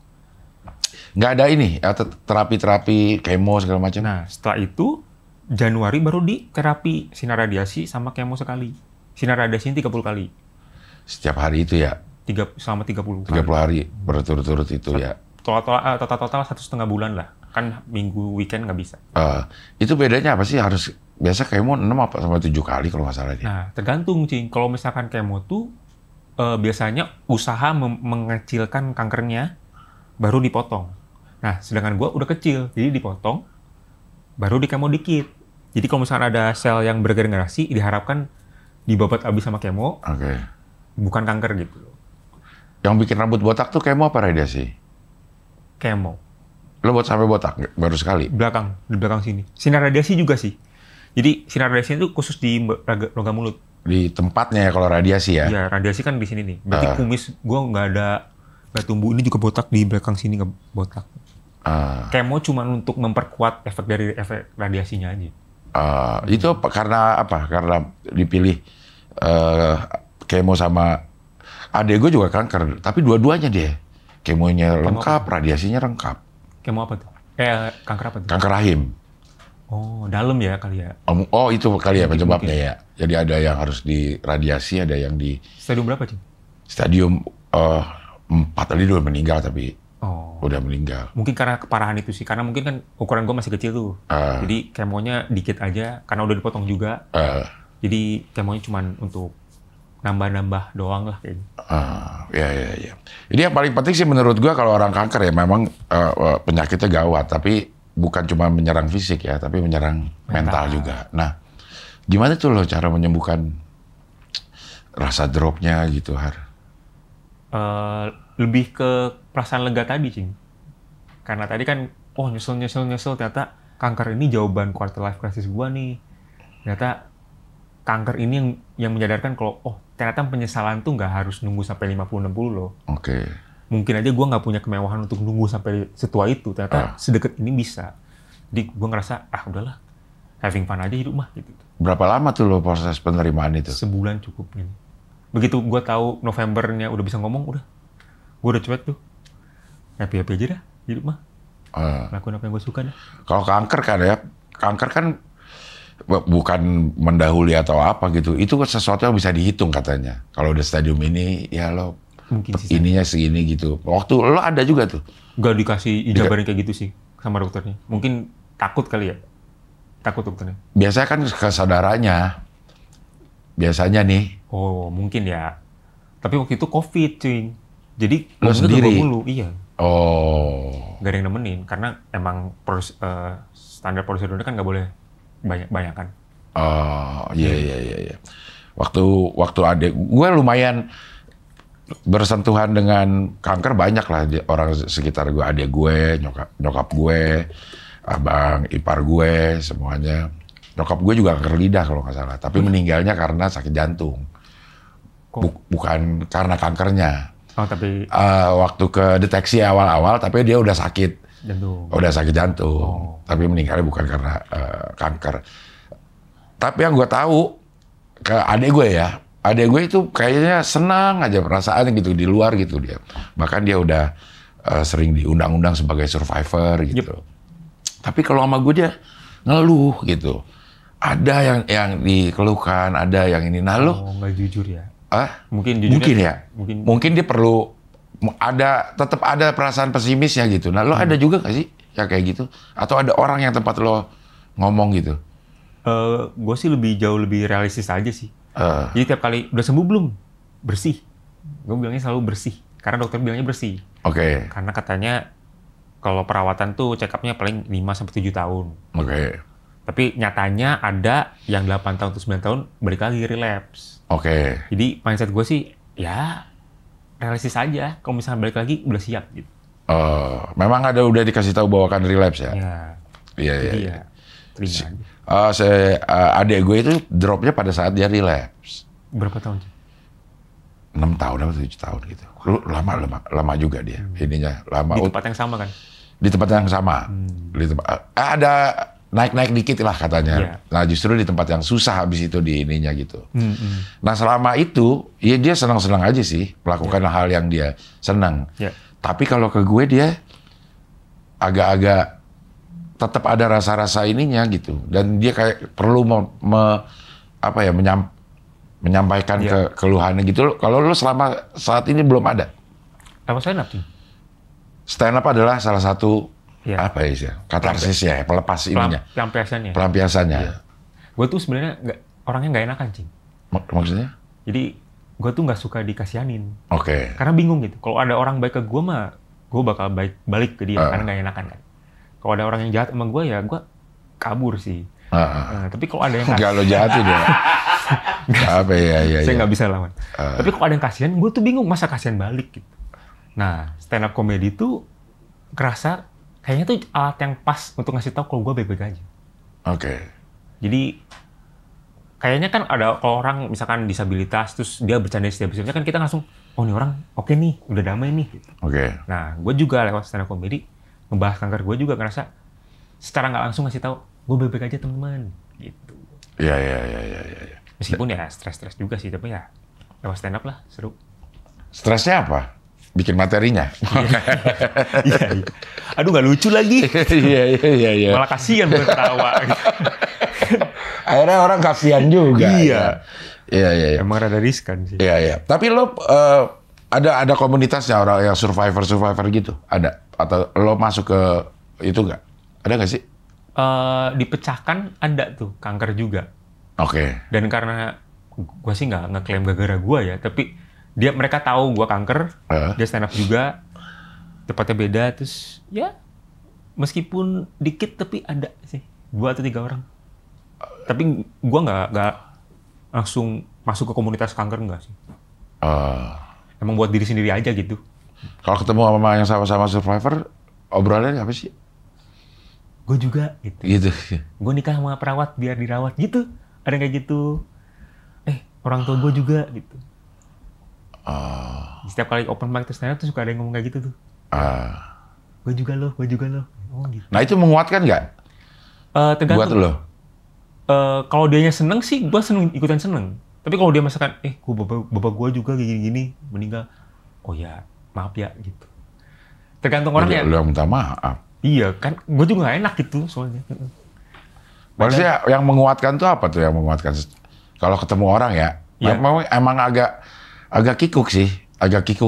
S1: Nggak ada ini, terapi-terapi, kemo segala macam?
S2: Nah, setelah itu, Januari baru di terapi sinar radiasi sama kemo sekali. Sinar radiasi 30 kali.
S1: Setiap hari itu ya?
S2: Selama 30
S1: kali. 30 hari berturut-turut itu ya?
S2: Total 1,5 bulan lah. Kan minggu weekend nggak bisa.
S1: Itu bedanya apa sih? Harus biasa kemo 6 apa sampai 7 kali kalau nggak salah dia?
S2: Nah, tergantung, Cing. Kalau misalkan kemo tuh biasanya usaha mengecilkan kankernya baru dipotong. Nah, sedangkan gua udah kecil, jadi dipotong baru di kemo dikit. Jadi kalau misalkan ada sel yang bergenerasi, diharapkan dibabat abis sama kemo, bukan kanker gitu.
S1: Yang bikin rambut botak tuh kemo apa radiasi?
S2: Kemo.
S1: Lo buat sampai botak? Baru sekali?
S2: Di belakang sini. Sinar radiasi juga sih. Jadi sinar radiasi itu khusus di rongga mulut.
S1: Di tempatnya ya kalau radiasi ya?
S2: Iya, radiasi kan di sini nih. Berarti kumis gua nggak tumbuh. Ini juga botak di belakang sini nggak botak. Kemo cuma untuk memperkuat efek dari efek radiasinya aja.
S1: Itu karena apa? Karena dipilih kemo sama adek gue juga kanker, tapi dua-duanya dia. Kemonya lengkap, radiasinya lengkap.
S2: Kemo apa tuh? Kanker apa tuh?
S1: Kanker rahim.
S2: Oh, dalam ya kali ya?
S1: Oh, itu kali ya penyebabnya ya. Jadi ada yang harus di radiasi, ada yang di...
S2: Stadium berapa, Cing?
S1: Stadium 4, tadi udah meninggal tapi... Udah meninggal.
S2: Mungkin karena keparahan itu sih, karena mungkin kan ukuran gue masih kecil tuh. Jadi kemonya dikit aja, karena udah dipotong juga. Jadi kemonya cuma untuk nambah-nambah doang lah kayaknya.
S1: Ya. Ini yang paling penting sih menurut gue kalau orang kanker ya memang penyakitnya gawat, tapi bukan cuma menyerang fisik ya, tapi menyerang mental juga. Nah, gimana tuh lo cara menyembuhkan rasa dropnya gitu, Har?
S2: Lebih ke perasaan lega tadi, Cing. Karena tadi kan, nyesel, ternyata kanker ini jawaban quarter life crisis gua nih. Ternyata kanker ini yang menyadarkan kalau, ternyata penyesalan tuh nggak harus nunggu sampai 50-60 loh.
S1: Oke.
S2: Mungkin aja gua nggak punya kemewahan untuk nunggu sampai setua itu. Ternyata sedekat ini bisa. Jadi gua ngerasa, udahlah, having fun aja hidup mah. Gitu.
S1: Berapa lama tuh lo proses penerimaan itu?
S2: Sebulan cukup. Gitu. Begitu gua tahu Novembernya udah bisa ngomong, gue udah cuek tuh. Happy-happy aja dah hidup mah. Lakuin apa yang gue suka dah.
S1: Kalau kanker kan bukan mendahului atau apa gitu. Itu sesuatu yang bisa dihitung katanya. Kalau udah stadium ini, ya lo
S2: mungkin sih
S1: ininya segini gitu. Waktu lo ada juga tuh?
S2: Gak dikasih ijabarin kayak gitu sih sama dokternya. Mungkin takut kali ya. Takut dokternya.
S1: Biasanya kan kesadarannya. Biasanya nih.
S2: Oh, mungkin ya. Tapi waktu itu COVID, cuy. Jadi
S1: lo sendiri?
S2: Mulu. Iya.
S1: Oh.
S2: Gak ada yang nemenin. Karena emang standar prosedurnya kan gak boleh banyak kan.
S1: Oh, iya. Waktu adik gue lumayan bersentuhan dengan kanker banyak lah orang sekitar gue, adik gue, nyokap gue, abang ipar gue, semuanya. Nyokap gue juga kanker lidah kalau nggak salah, tapi meninggalnya karena sakit jantung. Bukan karena kankernya.
S2: Tapi
S1: waktu ke deteksi awal-awal, tapi dia udah sakit
S2: jantung.
S1: Udah sakit jantung. Tapi meninggalnya bukan karena kanker. Tapi yang gue tahu ke adik gue ya, adik gue itu kayaknya senang aja perasaan gitu di luar gitu dia. Bahkan dia udah sering diundang-undang sebagai survivor gitu. Yep. Tapi kalau sama gue dia ngeluh gitu. Ada yang dikeluhkan, ada yang ini. Nah lo
S2: nggak jujur ya?
S1: Mungkin ya. Mungkin dia perlu tetap ada perasaan pesimisnya gitu. Nah lo ada juga nggak sih yang kayak gitu? Atau ada orang yang tempat lo ngomong gitu?
S2: Gue sih jauh lebih realistis aja sih. Jadi tiap kali udah sembuh belum? Bersih. Gue bilangnya selalu bersih. Karena dokter bilangnya bersih.
S1: Oke.
S2: Karena katanya kalau perawatan tuh check up-nya paling 5-7 tahun.
S1: Oke.
S2: Tapi nyatanya ada yang 8 tahun atau 9 tahun balik lagi relapse.
S1: Oke.
S2: Jadi mindset gue sih ya realistis aja. Kalau misalnya balik lagi udah siap gitu.
S1: Memang udah dikasih tahu bahwa akan relapse ya?
S2: Iya.
S1: Iya.
S2: Jadi ya terima.
S1: Adik gue itu dropnya pada saat dia relapse.
S2: Berapa tahun sih?
S1: 6 tahun atau 7 tahun gitu. Lama juga dia. Ininya lama.
S2: Di tempat yang sama kan?
S1: Di tempat yang sama. Ada naik-naik dikit lah katanya.
S2: Yeah.
S1: Nah justru di tempat yang susah habis itu di ininya gitu. Nah selama itu, ya dia senang-senang aja sih melakukan hal yang dia senang.
S2: Yeah.
S1: Tapi kalau ke gue dia agak-agak tetap ada rasa-rasa ininya gitu. Dan dia kayak perlu menyampaikan keluhannya gitu. Kalau lu selama saat ini belum ada.
S2: Apa stand up tuh?
S1: Stand up adalah salah satu katarsis ya, pelepas ininya. Pelampiasannya.
S2: Ya. Gue tuh sebenarnya orangnya nggak enakan, Cing.
S1: Maksudnya?
S2: Jadi gue tuh nggak suka dikasihanin.
S1: Oke.
S2: Karena bingung gitu. Kalau ada orang baik ke gue mah, gue bakal balik ke dia karena nggak enakan kan. Kalau ada orang yang jahat sama gue ya gue kabur sih. Tapi kalau ada yang
S1: nggak lo jahatin ya. Apa ya?
S2: Saya nggak bisa lawan. Tapi kalau ada yang kasihan, gue tuh bingung masa kasihan balik gitu. Nah, stand up comedy tuh kerasa kayaknya tuh alat yang pas untuk ngasih tahu kalau gue baik-baik aja.
S1: Oke.
S2: Jadi kayaknya kan ada kalau orang misalkan disabilitas terus dia bercanda setiap episode kan kita langsung ini orang oke nih, udah damai nih. Gitu.
S1: Oke.
S2: Nah, gue juga lewat stand up comedy ngebahas kanker gue juga ngerasa secara nggak langsung ngasih tahu gue baik-baik aja teman-teman gitu.
S1: Iya.
S2: Meskipun ya stres juga sih, tapi ya lewat stand up lah seru.
S1: Stresnya apa? Bikin materinya.
S2: Iya. Aduh nggak lucu lagi.
S1: Iya.
S2: Malah kasihan bukan ketawa.
S1: Akhirnya orang kasihan juga.
S2: Iya.
S1: Iya.
S2: Emang rada riskan sih.
S1: Iya. Tapi lo ada komunitasnya orang yang survivor gitu? Ada? Atau lo masuk ke itu nggak? Ada nggak sih?
S2: Dipecahkan ada tuh kanker juga.
S1: Oke.
S2: Dan karena gue sih nggak ngeklaim gara-gara gue ya, tapi mereka tahu gue kanker, dia stand up juga, tempatnya beda, terus ya meskipun dikit tapi ada sih 2 atau 3 orang. Tapi gue nggak langsung masuk ke komunitas kanker enggak sih. Emang buat diri sendiri aja gitu.
S1: Kalau ketemu sama yang sama-sama survivor, obrolannya apa sih?
S2: Gue juga gitu. Gue nikah sama perawat biar dirawat gitu. Ada yang kayak gitu. Orang tua gue juga gitu. Setiap kali open mic terus tuh suka ada yang ngomong kayak gitu tuh. Gue juga loh. Oh gitu.
S1: Nah itu menguatkan nggak?
S2: Tergantung.
S1: Buat lo?
S2: Kalau dianya seneng sih, gue ikutan seneng. Tapi kalau dia masakan, bapak gue juga gini-gini meninggal. Oh ya, maaf ya gitu. Tergantung orangnya.
S1: Lo minta maaf.
S2: Iya kan, gue juga gak enak gitu soalnya.
S1: Maksudnya yang menguatkan tuh apa tuh yang menguatkan? Kalau ketemu orang ya, emang agak kikuk sih,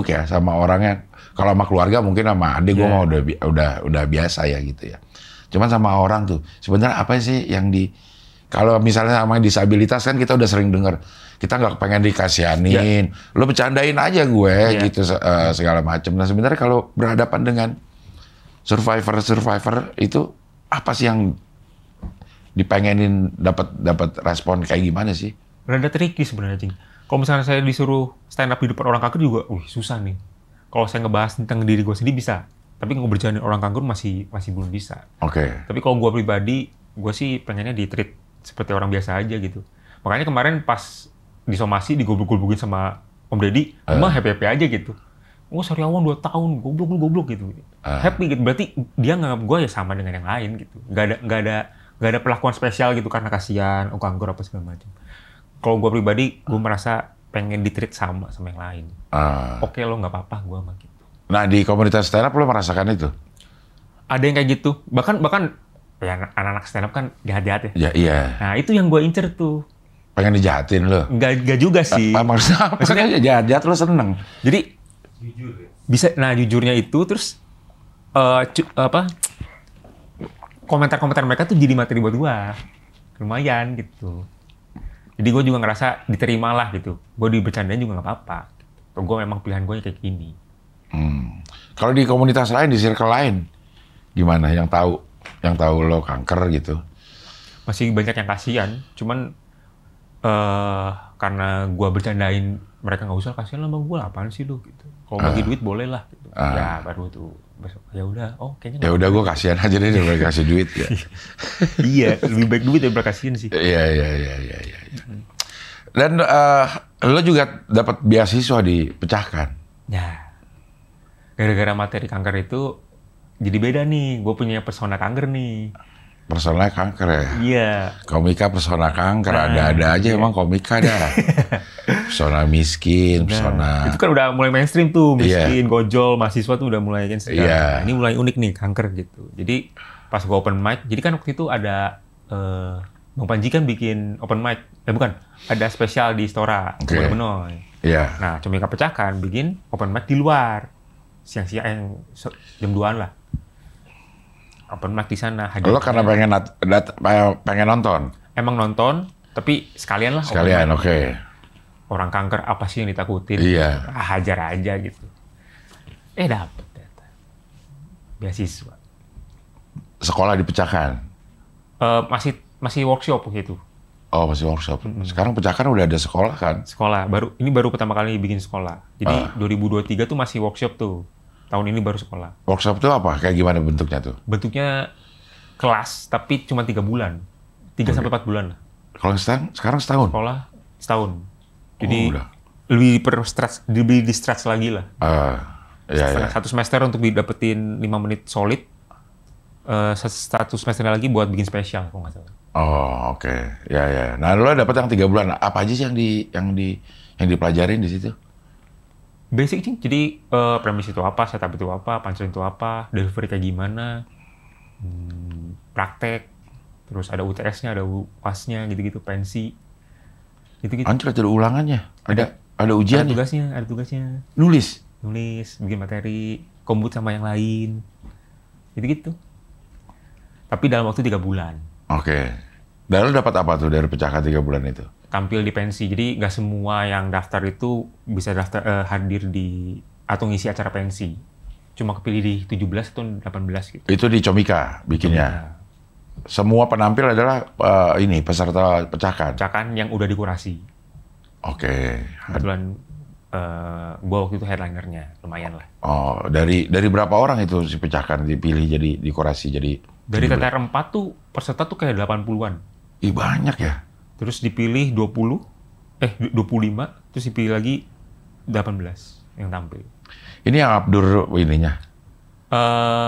S1: ya sama orangnya. Kalau sama keluarga mungkin sama adik gue mah udah biasa ya gitu ya. Cuman sama orang tuh, sebenarnya apa sih yang kalau misalnya sama disabilitas kan kita udah sering dengar, kita nggak pengen dikasihanin, lo bercandain aja gue gitu segala macam. Nah sebenarnya kalau berhadapan dengan survivor itu apa sih yang dipengenin dapat respon kayak gimana sih?
S2: Rada tricky sebenarnya, Cing. Kalau misalnya saya disuruh stand up di depan orang kanker juga, susah nih. Kalau saya ngebahas tentang diri gue sendiri bisa, tapi ngebercandain orang kanker masih belum bisa.
S1: Oke.
S2: Tapi kalau gue pribadi, gue sih pengennya di-treat seperti orang biasa aja gitu. Makanya kemarin pas di somasi digoblok-goblokin sama Om Deddy, emang happy-happy aja gitu. Sariawan 2 tahun, goblok gitu. Happy gitu, berarti dia nganggap gue ya sama dengan yang lain gitu. Gak ada perlakuan spesial gitu karena kasihan, kanker apa segala macam. Kalau gue pribadi, gue merasa pengen di-treat sama yang lain. Oke lo nggak apa-apa, gue mah gitu.
S1: Nah di komunitas stand up lo merasakan itu?
S2: Ada yang kayak gitu, bahkan ya anak-anak stand up kan jahat-jahat ya.
S1: Iya.
S2: Nah itu yang gue incer tuh.
S1: Pengen dijahatin lo?
S2: Nggak juga sih.
S1: Maksudnya jahat-jahat lo seneng.
S2: Jadi bisa, jujurnya itu terus komentar-komentar mereka tuh jadi materi buat gue. Lumayan gitu. Jadi gue juga ngerasa diterima lah gitu. Gue dibercandain juga nggak apa-apa. Gue memang pilihan gue kayak gini.
S1: Kalau di komunitas lain, di circle lain, gimana? Yang tahu lo kanker gitu?
S2: Masih banyak yang kasihan. Cuman karena gue bercandain mereka nggak usah, kasihan lah bang, gue apaan sih lu gitu. Kalau bagi duit boleh lah gitu. Ya baru tuh besok ya udah, kayaknya.
S1: Ya udah gue kasihan aja deh daripada kasih duit ya.
S2: Iya, lebih baik duit daripada kasihan sih.
S1: Iya. Dan lo juga dapat beasiswa dipecahkan.
S2: Ya, gara-gara materi kanker itu jadi beda nih. Gue punya persona kanker nih.
S1: Persona kanker ya?
S2: Iya.
S1: Komika persona kanker, ada-ada aja emang komika dah. Persona miskin, persona...
S2: Itu kan udah mulai mainstream tuh, miskin, gojol, mahasiswa tuh udah mulai mainstream. Nah, ini mulai unik nih, kanker gitu. Jadi pas gue open mic, jadi kan waktu itu ada Bang Panji kan bikin open mic, bukan, ada spesial di Istora, Benoy.
S1: Iya.
S2: Nah, Comika Pecahkan bikin open mic di luar, siang-siang jam 2-an lah. Open mic di sana.
S1: Lo karena pengen nonton?
S2: Emang nonton, tapi sekalian lah.
S1: Sekalian, oke.
S2: Orang kanker apa sih yang ditakutin?
S1: Iya.
S2: Hajar aja gitu. Dapet ternyata. Beasiswa.
S1: Sekolah dipecahkan?
S2: Masih workshop gitu.
S1: Oh, masih workshop. Sekarang pecahkan udah ada sekolah kan?
S2: Sekolah, ini baru pertama kali bikin sekolah. Jadi 2023 tuh masih workshop tuh. Tahun ini baru sekolah.
S1: Workshop itu apa? Kayak gimana bentuknya tuh?
S2: Bentuknya kelas, tapi cuma 3 bulan. 3 sampai 4 bulan lah.
S1: Kalau sekarang setahun?
S2: Sekolah setahun. Jadi lebih di stretch lagi lah.
S1: Iya.
S2: Satu semester untuk dapetin 5 menit solid. Satu semester lagi buat bikin spesial, kalau nggak salah.
S1: Oh, oke. Ya. Nah, lo dapet yang 3 bulan. Apa aja sih yang dipelajarin di situ?
S2: Basic sih, jadi premis itu apa, setup itu apa, punchline itu apa, delivery kayak gimana, praktek, terus ada UTS-nya, ada UAS-nya, gitu-gitu, pensi, gitu-gitu.
S1: Anjir, ada ulangannya, ada ujian.
S2: Ada tugasnya.
S1: Nulis,
S2: bikin materi, kombut sama yang lain, gitu-gitu. Tapi dalam waktu 3 bulan.
S1: Oke. Dan lo dapat apa tuh dari pecahkan 3 bulan itu?
S2: Tampil di pensi, jadi nggak semua yang daftar itu bisa hadir atau ngisi acara pensi. Cuma kepilih di 17 atau 18 gitu.
S1: Itu di Comika bikinnya? Semua penampil adalah peserta pecahkan?
S2: Pecahkan yang udah dikurasi.
S1: Oke.
S2: Kebetulan gue waktu itu headlinernya, lumayan lah.
S1: Oh, dari berapa orang itu si pecahkan dipilih jadi dikurasi jadi?
S2: Dari TTR 4 tuh peserta tuh kayak 80-an.
S1: Ih, banyak ya?
S2: Terus dipilih 25, terus dipilih lagi 18 yang tampil.
S1: Ini yang Abdur ininya?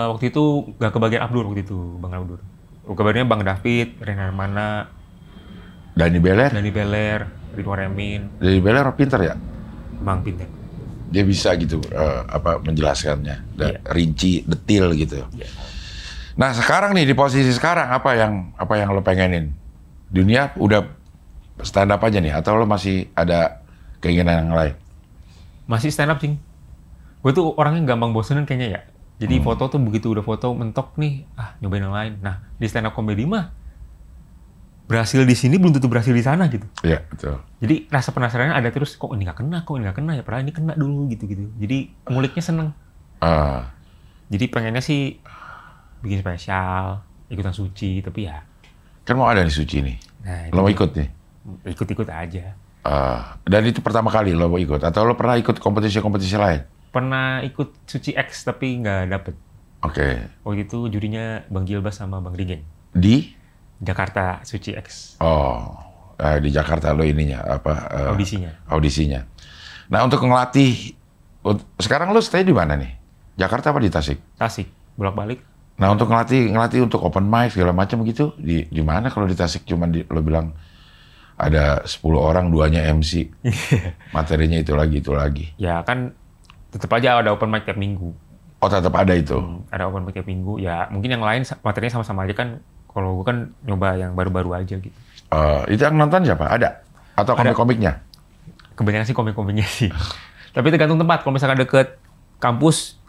S2: Waktu itu nggak kebagian Abdur waktu itu, Bang Abdur. Kebagiannya Bang David, Renar Mana, Dani Beler, Ridwan Remin.
S1: Dani Beler pinter ya?
S2: Bang pinter.
S1: Dia bisa gitu menjelaskannya, rinci, detil gitu. Yeah. Nah sekarang nih di posisi sekarang apa yang lo pengenin? Dunia udah stand up aja nih atau lo masih ada keinginan yang lain?
S2: Masih stand up sih. Gue tuh orangnya gampang bosenin kayaknya ya. Jadi foto tuh begitu udah foto mentok nih, nyobain yang lain. Nah di stand up comedy mah berhasil di sini belum tentu berhasil di sana gitu.
S1: Iya betul.
S2: Jadi rasa penasarannya ada terus, kok ini nggak kena ya, padahal ini kena dulu gitu. Jadi nguliknya seneng. Jadi pengennya sih bikin spesial, ikutan Suci, tapi ya.
S1: Kan mau ada nih Suci nih.
S2: Nah,
S1: lo mau ikut nih?
S2: Ikut-ikut aja.
S1: Dan itu pertama kali lo mau ikut? Atau lo pernah ikut kompetisi-kompetisi lain?
S2: Pernah ikut Suci X tapi nggak dapet.
S1: Oke.
S2: Waktu itu jurinya Bang Gilbas sama Bang Rigeng.
S1: Di?
S2: Jakarta Suci X.
S1: Di Jakarta lo ininya Audisinya. Nah untuk ngelatih, sekarang lo stay di mana nih? Jakarta apa di Tasik?
S2: Tasik, bolak-balik.
S1: Nah untuk ngelatih untuk open mic segala macam gitu, di mana kalau di Tasik cuman lo bilang ada 10 orang, 2-nya MC, materinya itu lagi. Ya
S2: kan tetap aja ada open mic tiap minggu.
S1: Oh tetap ada itu?
S2: Ada open mic tiap minggu, ya mungkin yang lain materinya sama-sama aja kan, kalau gue kan nyoba yang baru-baru aja gitu.
S1: Itu yang nonton siapa? Ada? Atau komik-komiknya?
S2: Kebanyakan sih komik-komiknya sih. Tapi tergantung tempat, kalau misalkan deket kampus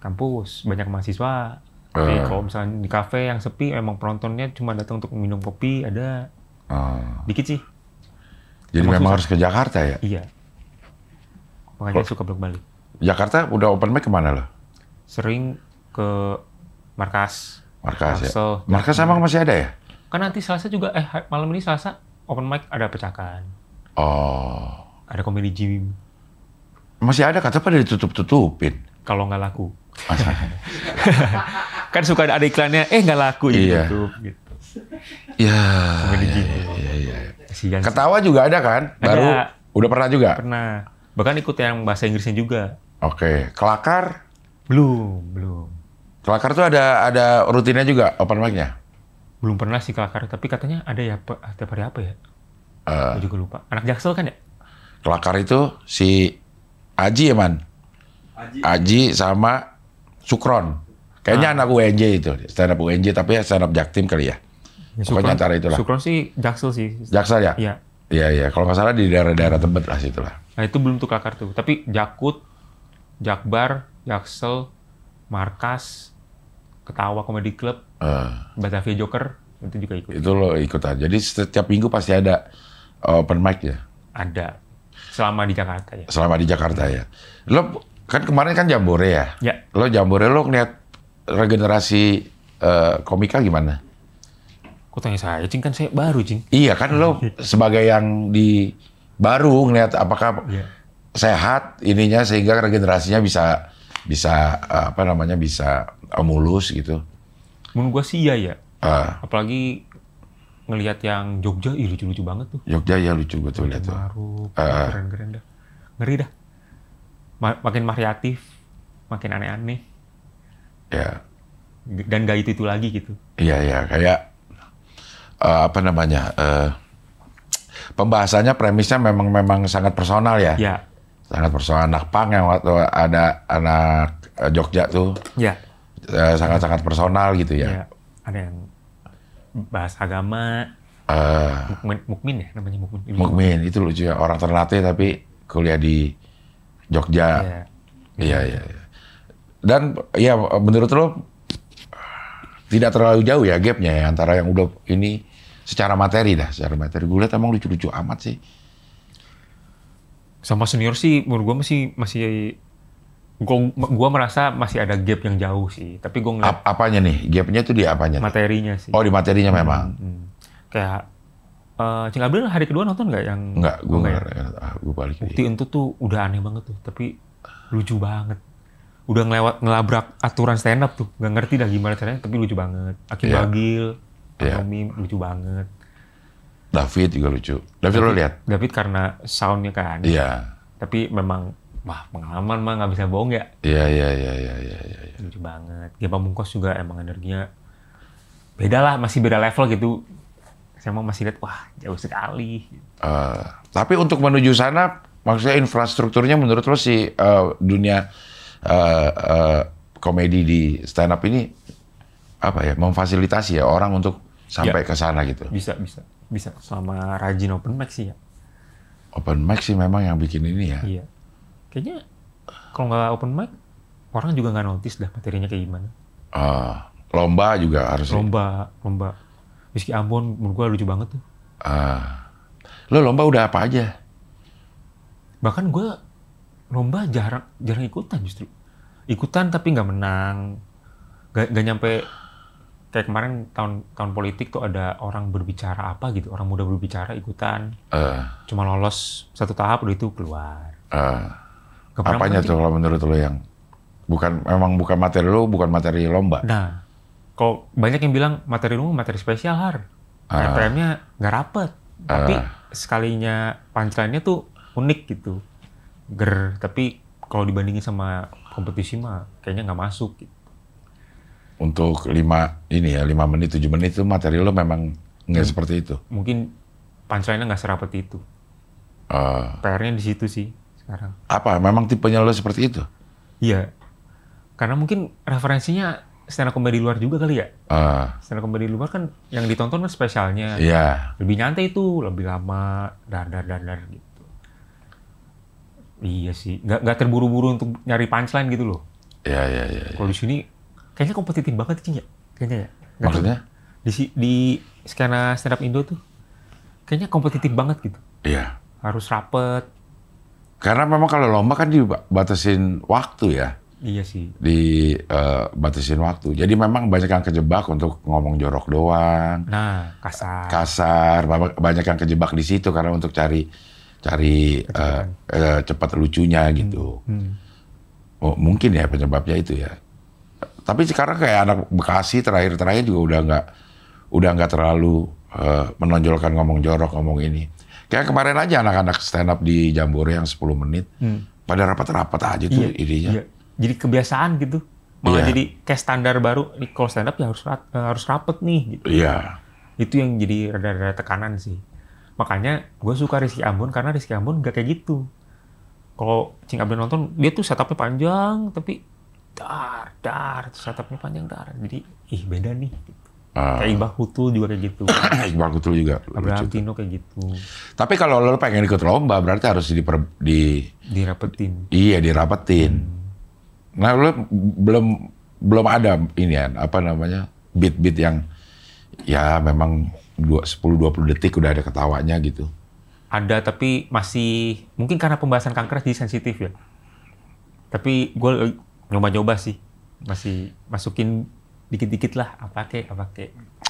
S2: banyak mahasiswa. Tapi kalau misalnya di kafe yang sepi, emang penontonnya cuma datang untuk minum kopi, ada dikit sih.
S1: Jadi memang harus ke Jakarta ya?
S2: Iya. Makanya suka bolak-balik.
S1: Jakarta udah open mic kemana lo?
S2: Sering ke Markas
S1: ya? Markas emang masih ada ya?
S2: Kan nanti Selasa juga, malam ini Selasa open mic ada pecahkan. Ada komedi Jim.
S1: Masih ada, kata pada ditutup-tutupin.
S2: Kalau nggak laku. Kan suka ada iklannya, nggak laku
S1: iya.
S2: YouTube gitu.
S1: Ya,
S2: Komedi Jim.
S1: iya.
S2: Kasihan sih.
S1: Ketawa juga ada kan? Baru, udah pernah juga?
S2: Pernah. Bahkan ikut yang bahasa Inggrisnya juga.
S1: Oke, Kelakar?
S2: Belum.
S1: Kelakar tuh ada rutinnya juga, open mic-nya?
S2: Belum pernah sih Kelakar, tapi katanya ada ya, tiap hari apa ya? Gue juga lupa. Anak Jaksel kan ya?
S1: Kelakar itu si Aji ya, Man? Aji sama Sukron. Kayaknya anak UNJ itu, stand up UNJ, tapi ya stand up Jaktim kali ya. Pokoknya antara itulah.
S2: Sukron sih Jaksel sih.
S1: Jaksel ya?
S2: Iya.
S1: Iya. Kalau nggak salah di daerah-daerah Tebet lah situlah.
S2: Nah itu belum tuh Kelakar tuh. Tapi Jakut, Jakbar, Jaksel, Markas, Ketawa Comedy Club, Batavia Joker, itu juga ikut.
S1: Itu lo ikutan. Jadi setiap minggu pasti ada open mic ya?
S2: Ada. Selama di Jakarta ya.
S1: Selama di Jakarta ya. Lo kan kemarin kan Jambore ya?
S2: Ya.
S1: Lo Jambore lo ngeliat regenerasi komika gimana?
S2: Kok tanya saya, Cing? Kan saya baru, Cing.
S1: Iya kan lo sebagai yang baru ngeliat apakah sehat ininya sehingga regenerasinya bisa mulus gitu.
S2: Menurut gue sih iya ya. Apalagi ngelihat yang Jogja, lucu-lucu banget tuh.
S1: Jogja ya lucu gue tuh lihat tuh.
S2: Keren-keren dah. Ngeri dah. Makin variatif, makin aneh-aneh.
S1: Ya.
S2: Dan gak itu lagi gitu.
S1: Iya kayak pembahasannya premisnya memang sangat personal ya.
S2: Iya.
S1: Sangat personal. Anak pang yang waktu ada anak Jogja tuh.
S2: Iya.
S1: Sangat-sangat personal gitu ya.
S2: Iya. Ada yang bahas agama. Mukmin ya namanya Mukmin.
S1: Mukmin itu lucu ya, orang Ternate tapi kuliah di Jogja. Iya. Dan ya menurut lo tidak terlalu jauh ya gapnya ya antara yang udah ini secara materi gue lihat emang lucu-lucu amat sih.
S2: Sama senior sih menurut gue masih gue merasa masih ada gap yang jauh sih. Tapi gue ngeliat
S1: apanya nih? Gapnya tuh di apanya?
S2: Materinya sih.
S1: Oh di materinya memang.
S2: Kayak Cing Abdul hari kedua nonton nggak yang?
S1: Enggak, gue balik.
S2: Bukti Entut tuh udah aneh banget tuh, tapi lucu banget. Udah ngelabrak aturan stand up tuh, nggak ngerti dah gimana caranya, tapi lucu banget. Akim Bagil, Mim lucu banget.
S1: David juga lucu. David lo lihat?
S2: David karena soundnya kan.
S1: Iya.
S2: Tapi memang pengalaman mah nggak bisa bohong ya.
S1: Iya.
S2: Lucu banget. Dia Pamungkas juga emang energinya beda lah, masih beda level gitu. Saya masih lihat, wah jauh sekali.
S1: Tapi untuk menuju sana, maksudnya infrastrukturnya menurut lo si dunia komedi di stand up ini apa ya, memfasilitasi ya orang untuk sampai ke sana gitu?
S2: Bisa. Selama rajin open mic sih ya.
S1: Open mic sih memang yang bikin ini ya.
S2: Iya. Kayaknya kalau nggak open mic, orang juga nggak notice dah materinya kayak gimana.
S1: Lomba juga harus.
S2: Lomba. Rizky Ambon menurut gue lucu banget tuh.
S1: Lo lomba udah apa aja?
S2: Bahkan gue lomba jarang ikutan justru. Ikutan tapi nggak menang. Gak nyampe kayak kemarin tahun politik tuh ada orang berbicara apa gitu. Orang muda berbicara ikutan. Cuma lolos satu tahap udah itu keluar.
S1: Apanya tuh kalau menurut lo yang bukan materi lo, bukan materi lomba?
S2: Nah, kalau banyak yang bilang materi lu materi spesial RPM-nya nggak rapet, tapi sekalinya punchline-nya tuh unik gitu, tapi kalau dibandingin sama kompetisi mah kayaknya nggak masuk gitu.
S1: Untuk 5 menit, 7 menit itu materi lo memang nggak seperti itu?
S2: Mungkin punchline-nya nggak serapet itu. PR-nya di situ sih sekarang. Apa?
S1: Memang tipenya lo seperti itu?
S2: Iya. Karena mungkin referensinya stand up comedy luar juga kali ya. Stand up comedy luar kan yang ditonton kan spesialnya.
S1: Iya.
S2: Lebih nyantai itu, lebih lama, dar gitu. Iya sih, nggak terburu-buru untuk nyari punchline gitu loh.
S1: Iya.
S2: Kalau di sini kayaknya kompetitif banget sih ya. Kayaknya ya.
S1: Maksudnya?
S2: Di skena stand up Indo tuh kayaknya kompetitif banget gitu.
S1: Iya.
S2: Harus rapet.
S1: Karena memang kalau lomba kan dibatasin waktu ya.
S2: Iya sih.
S1: Dibatasin waktu. Jadi memang banyak yang kejebak untuk ngomong jorok doang.
S2: Nah, kasar.
S1: Kasar. Banyak yang kejebak di situ karena untuk cari cari cepat lucunya gitu. Oh, mungkin ya penyebabnya itu ya. Tapi sekarang kayak anak Bekasi terakhir juga udah nggak terlalu menonjolkan ngomong jorok, ngomong ini. Kayak kemarin aja anak-anak stand up di Jambore yang 10 menit pada rapat-rapat aja tuh idenya.
S2: Iya. Jadi kebiasaan gitu. Malah jadi kayak standar baru, kalau stand up ya harus rapet nih gitu.
S1: Iya.
S2: Itu yang jadi rada-rada tekanan sih. Makanya gue suka Rizky Ambon karena Rizky Ambon gak kayak gitu. Kalau Cing Abdul nonton, dia tuh setupnya panjang, tapi setupnya panjang. Jadi, beda nih. Gitu. Kayak Iqbal Kutul juga kayak gitu.
S1: Iqbal Kutul juga.
S2: Abraham Tino kayak gitu.
S1: Tapi kalau lo pengen ikut lomba, berarti harus
S2: dirapetin.
S1: Iya, dirapetin. Nah, lo belum ada ini ya, apa namanya, beat-beat yang ya memang 10-20 detik udah ada ketawanya gitu.
S2: Ada, tapi masih mungkin karena pembahasan kanker jadi sensitif ya. Tapi gue nyoba-nyoba sih, masih masukin dikit-dikit lah, apa kek.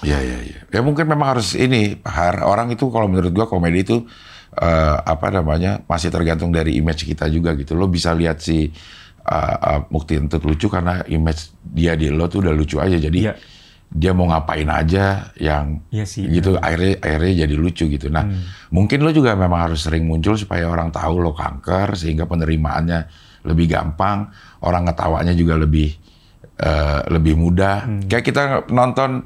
S1: Iya. Ya mungkin memang harus ini, orang itu kalau menurut gue komedi itu masih tergantung dari image kita juga gitu. Lo bisa lihat si Mukti Entut lucu karena image dia di lo tuh udah lucu aja, jadi dia mau ngapain aja yang gitu akhirnya jadi lucu gitu. Nah mungkin lo juga memang harus sering muncul supaya orang tahu lo kanker, sehingga penerimaannya lebih gampang, orang ngetawanya juga lebih mudah. Kayak kita nonton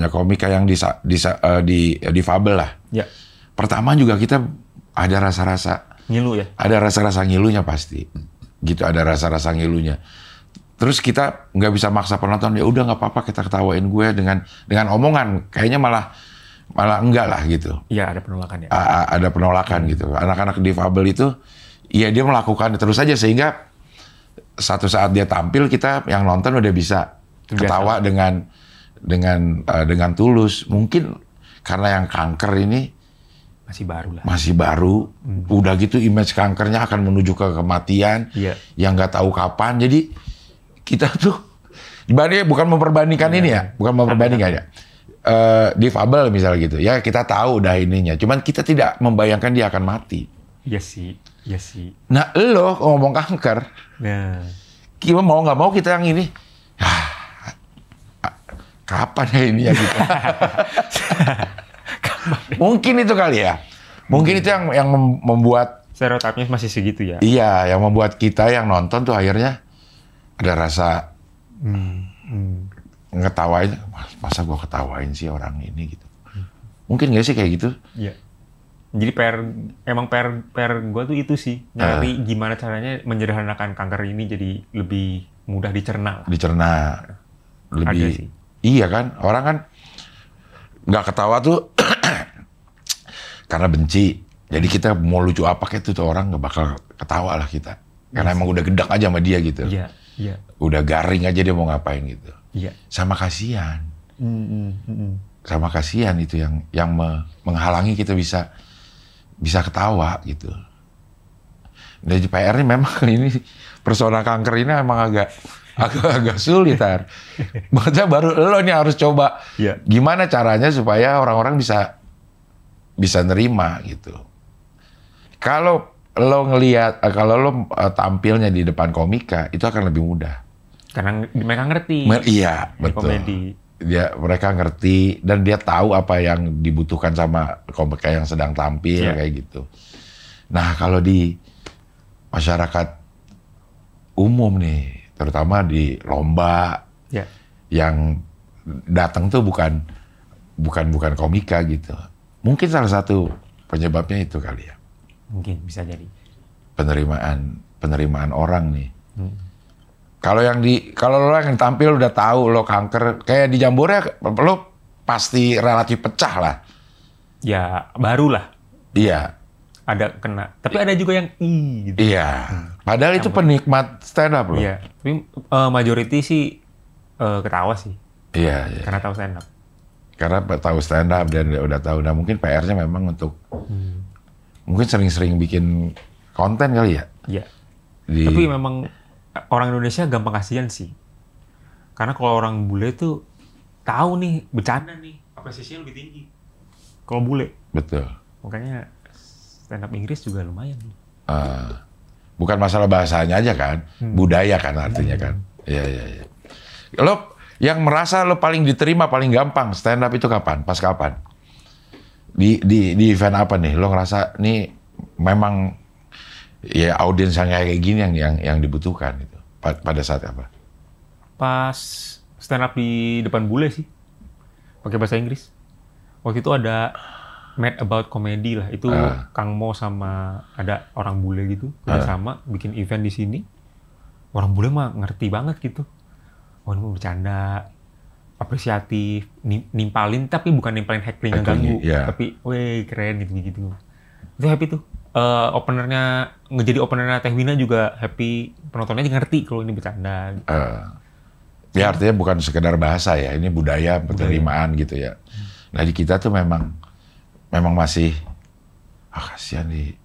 S1: komika yang di Fabel lah.
S2: Ya.
S1: Pertama juga kita ada rasa-rasa
S2: ngilu ya.
S1: Ada rasa-rasa ngilunya pasti. Gitu, ada rasa-rasa ngilunya. Terus kita nggak bisa maksa penonton, ya udah nggak apa-apa kita ketawain gue dengan omongan. Kayaknya malah enggak lah gitu.
S2: Iya, ada penolakan ya.
S1: Ada penolakan gitu. Anak-anak difabel itu, ya dia melakukan terus aja sehingga satu saat dia tampil, kita yang nonton udah bisa ketawa dengan tulus. Mungkin karena yang kanker ini masih baru. Udah gitu image kankernya akan menuju ke kematian yang nggak tahu kapan. Jadi kita tuh bukan memperbandingkan ini ya, bukan memperbandingkan ya. Difabel misalnya gitu, ya kita tahu udah ininya. Cuman kita tidak membayangkan dia akan mati.
S2: Iya sih.
S1: Nah lo ngomong kanker, kita mau nggak mau kita yang ini, kapan ya ini ya gitu. Mungkin itu kali ya. Mungkin itu yang membuat
S2: stereotipnya masih segitu ya.
S1: Iya, yang membuat kita yang nonton tuh akhirnya ada rasa ngetawain. Masa gua ketawain sih orang ini gitu. Mungkin nggak sih kayak gitu?
S2: Iya. Jadi PR gua tuh itu sih, nyari gimana caranya menyederhanakan kanker ini jadi lebih mudah dicerna.
S1: Lebih.
S2: Ada sih.
S1: Iya kan, orang kan nggak ketawa tuh karena benci. Jadi kita mau lucu apa kayak itu tuh orang nggak bakal ketawa lah kita. Karena emang udah gedek aja sama dia gitu.
S2: Iya.
S1: Udah garing aja dia mau ngapain gitu.
S2: Iya.
S1: Sama kasihan. Sama kasihan itu yang menghalangi kita bisa ketawa gitu. Jadi PR ini memang ini persona kanker ini emang agak sulit, Har. Makanya baru lo nih harus coba gimana caranya supaya orang-orang bisa nerima gitu. Kalau lo tampilnya di depan komika, itu akan lebih mudah.
S2: Karena mereka ngerti.
S1: Iya, betul.
S2: Komedi.
S1: Mereka ngerti dan dia tahu apa yang dibutuhkan sama komika yang sedang tampil kayak gitu. Nah, kalau di masyarakat umum nih, terutama di lomba yang datang tuh bukan komika gitu. Mungkin salah satu penyebabnya itu kali ya.
S2: Mungkin bisa jadi.
S1: Penerimaan orang nih. Kalau lo yang tampil udah tahu lo kanker, kayak di Jambore lo pasti relatif pecah lah.
S2: Ya, baru lah.
S1: Iya.
S2: Ada kena. Tapi ada juga yang gitu.
S1: Iya. Padahal itu penikmat stand up loh.
S2: Iya. Tapi majority sih ketawa sih.
S1: Iya.
S2: Karena tahu stand up.
S1: Karena tahu stand up dan udah tahu. Nah mungkin PR-nya memang untuk mungkin sering-sering bikin konten kali ya.
S2: Iya. Tapi memang orang Indonesia gampang kasihan sih. Karena kalau orang bule tuh tahu nih bercanda nih, apresiasinya lebih tinggi. Kalau bule.
S1: Betul.
S2: Makanya stand up Inggris juga lumayan.
S1: Bukan masalah bahasanya aja kan, budaya kan artinya kan. Iya. Lo yang merasa lo paling diterima, paling gampang stand up itu kapan? Pas kapan? Di event apa nih? Lo ngerasa nih memang ya audiens yang kayak gini yang dibutuhkan itu. Pada saat apa?
S2: Pas stand up di depan bule sih, pakai bahasa Inggris. Waktu itu ada Mad About Comedy lah, itu Kang Mo sama ada orang bule gitu, kerjasama bikin event di sini. Orang bule mah ngerti banget gitu. Oh ini mau bercanda, apresiatif, nimpalin tapi bukan nimpalin heckling yang ganggu, tapi weh keren gitu. Itu happy tuh. Openernya ngejadi openernya Teh Wina juga happy, penontonnya juga ngerti kalau ini bercanda.
S1: Ya artinya bukan sekedar bahasa ya, ini budaya penerimaan gitu ya. Nah di kita tuh memang masih kasihan di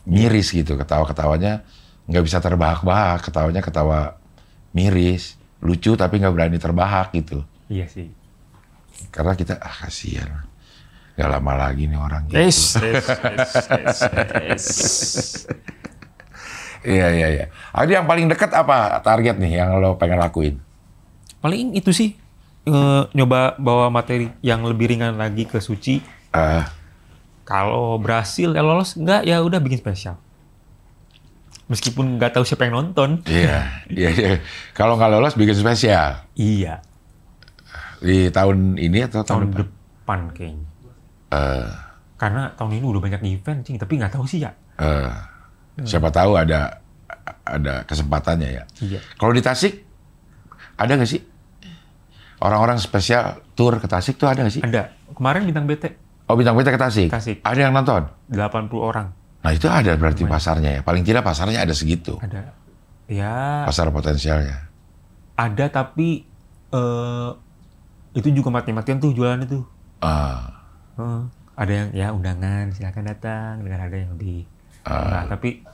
S1: miris gitu, ketawa-ketawanya nggak bisa terbahak-bahak, ketawanya ketawa miris, lucu tapi nggak berani terbahak gitu.
S2: Iya sih.
S1: Karena kita kasihan, nggak lama lagi nih orang gitu. Iya. Ada yang paling dekat apa target nih yang lo pengen lakuin?
S2: Paling itu sih, nyoba bawa materi yang lebih ringan lagi ke Suci. Kalau berhasil, lolos enggak ya udah bikin spesial. Meskipun nggak tahu siapa yang nonton.
S1: Iya. Kalau nggak lolos bikin spesial.
S2: Iya.
S1: Di tahun ini atau
S2: tahun depan kayaknya. Karena tahun ini udah banyak event, tapi nggak tahu sih ya.
S1: Siapa tahu ada kesempatannya ya.
S2: Iya.
S1: Kalau di Tasik ada nggak sih orang-orang spesial tour ke Tasik tuh ada nggak sih?
S2: Ada. Kemarin Bintang BT.
S1: Oh Bintang BT ke Tasik. Ada yang nonton?
S2: 80 orang.
S1: Nah itu ada berarti pasarnya ya. Paling tidak pasarnya ada segitu.
S2: Ada. Ya.
S1: Pasar potensialnya.
S2: Ada tapi itu juga mati-matian tuh jualannya tuh. Ada yang ya undangan silakan datang dengan harga yang lebih. Nah, tapi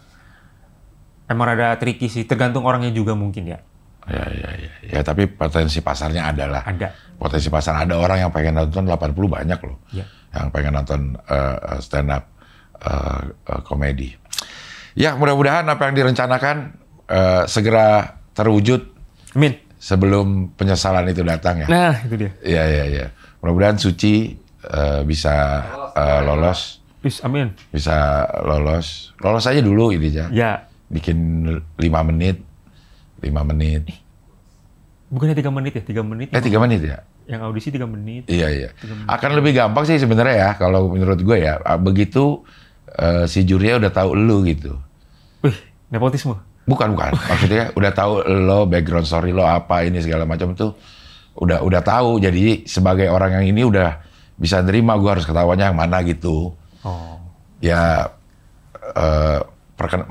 S2: emang ada tricky sih, tergantung orangnya juga mungkin ya.
S1: Ya, tapi potensi pasarnya adalah.
S2: Ada.
S1: Potensi pasar ada orang yang pengen nonton 80 banyak loh.
S2: Ya.
S1: Yang pengen nonton stand up komedi. Ya, mudah-mudahan apa yang direncanakan segera terwujud.
S2: Amin.
S1: Sebelum penyesalan itu datang ya.
S2: Nah, itu dia.
S1: Iya. Mudah-mudahan Suci bisa lolos.
S2: Amin.
S1: Bisa lolos. Lolos aja dulu ini ya.
S2: Ya.
S1: Bikin 5 menit.
S2: Bukannya 3 menit ya? 3 menit.
S1: 3 menit ya?
S2: Yang audisi 3 menit.
S1: Iya. Akan lebih gampang sih sebenarnya ya, kalau menurut gue ya. Begitu si jurinya udah tahu lu gitu.
S2: Wih, nepotisme?
S1: Bukan. Maksudnya udah tahu lo, background story lo apa, ini segala macam tuh. Udah tahu. Jadi sebagai orang yang ini udah bisa nerima gue harus ketawanya yang mana gitu.
S2: Oh.
S1: Ya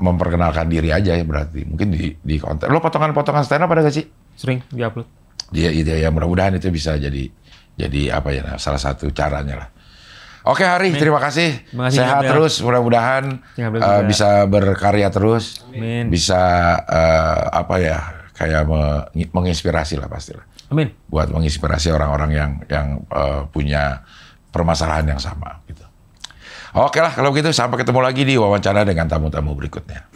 S1: memperkenalkan diri aja ya berarti. Mungkin di konten. Lo potongan-potongan stand up ada gak sih?
S2: Sering diupload.
S1: Ya mudah-mudahan itu bisa jadi apa ya, salah satu caranya lah. Oke Hari, terima kasih. Sehat terus, mudah-mudahan bisa berkarya terus.
S2: Amin.
S1: Bisa kayak menginspirasi lah pastilah.
S2: Amin.
S1: Buat menginspirasi orang-orang yang punya permasalahan yang sama gitu. Oke lah kalau gitu, sampai ketemu lagi di wawancara dengan tamu-tamu berikutnya.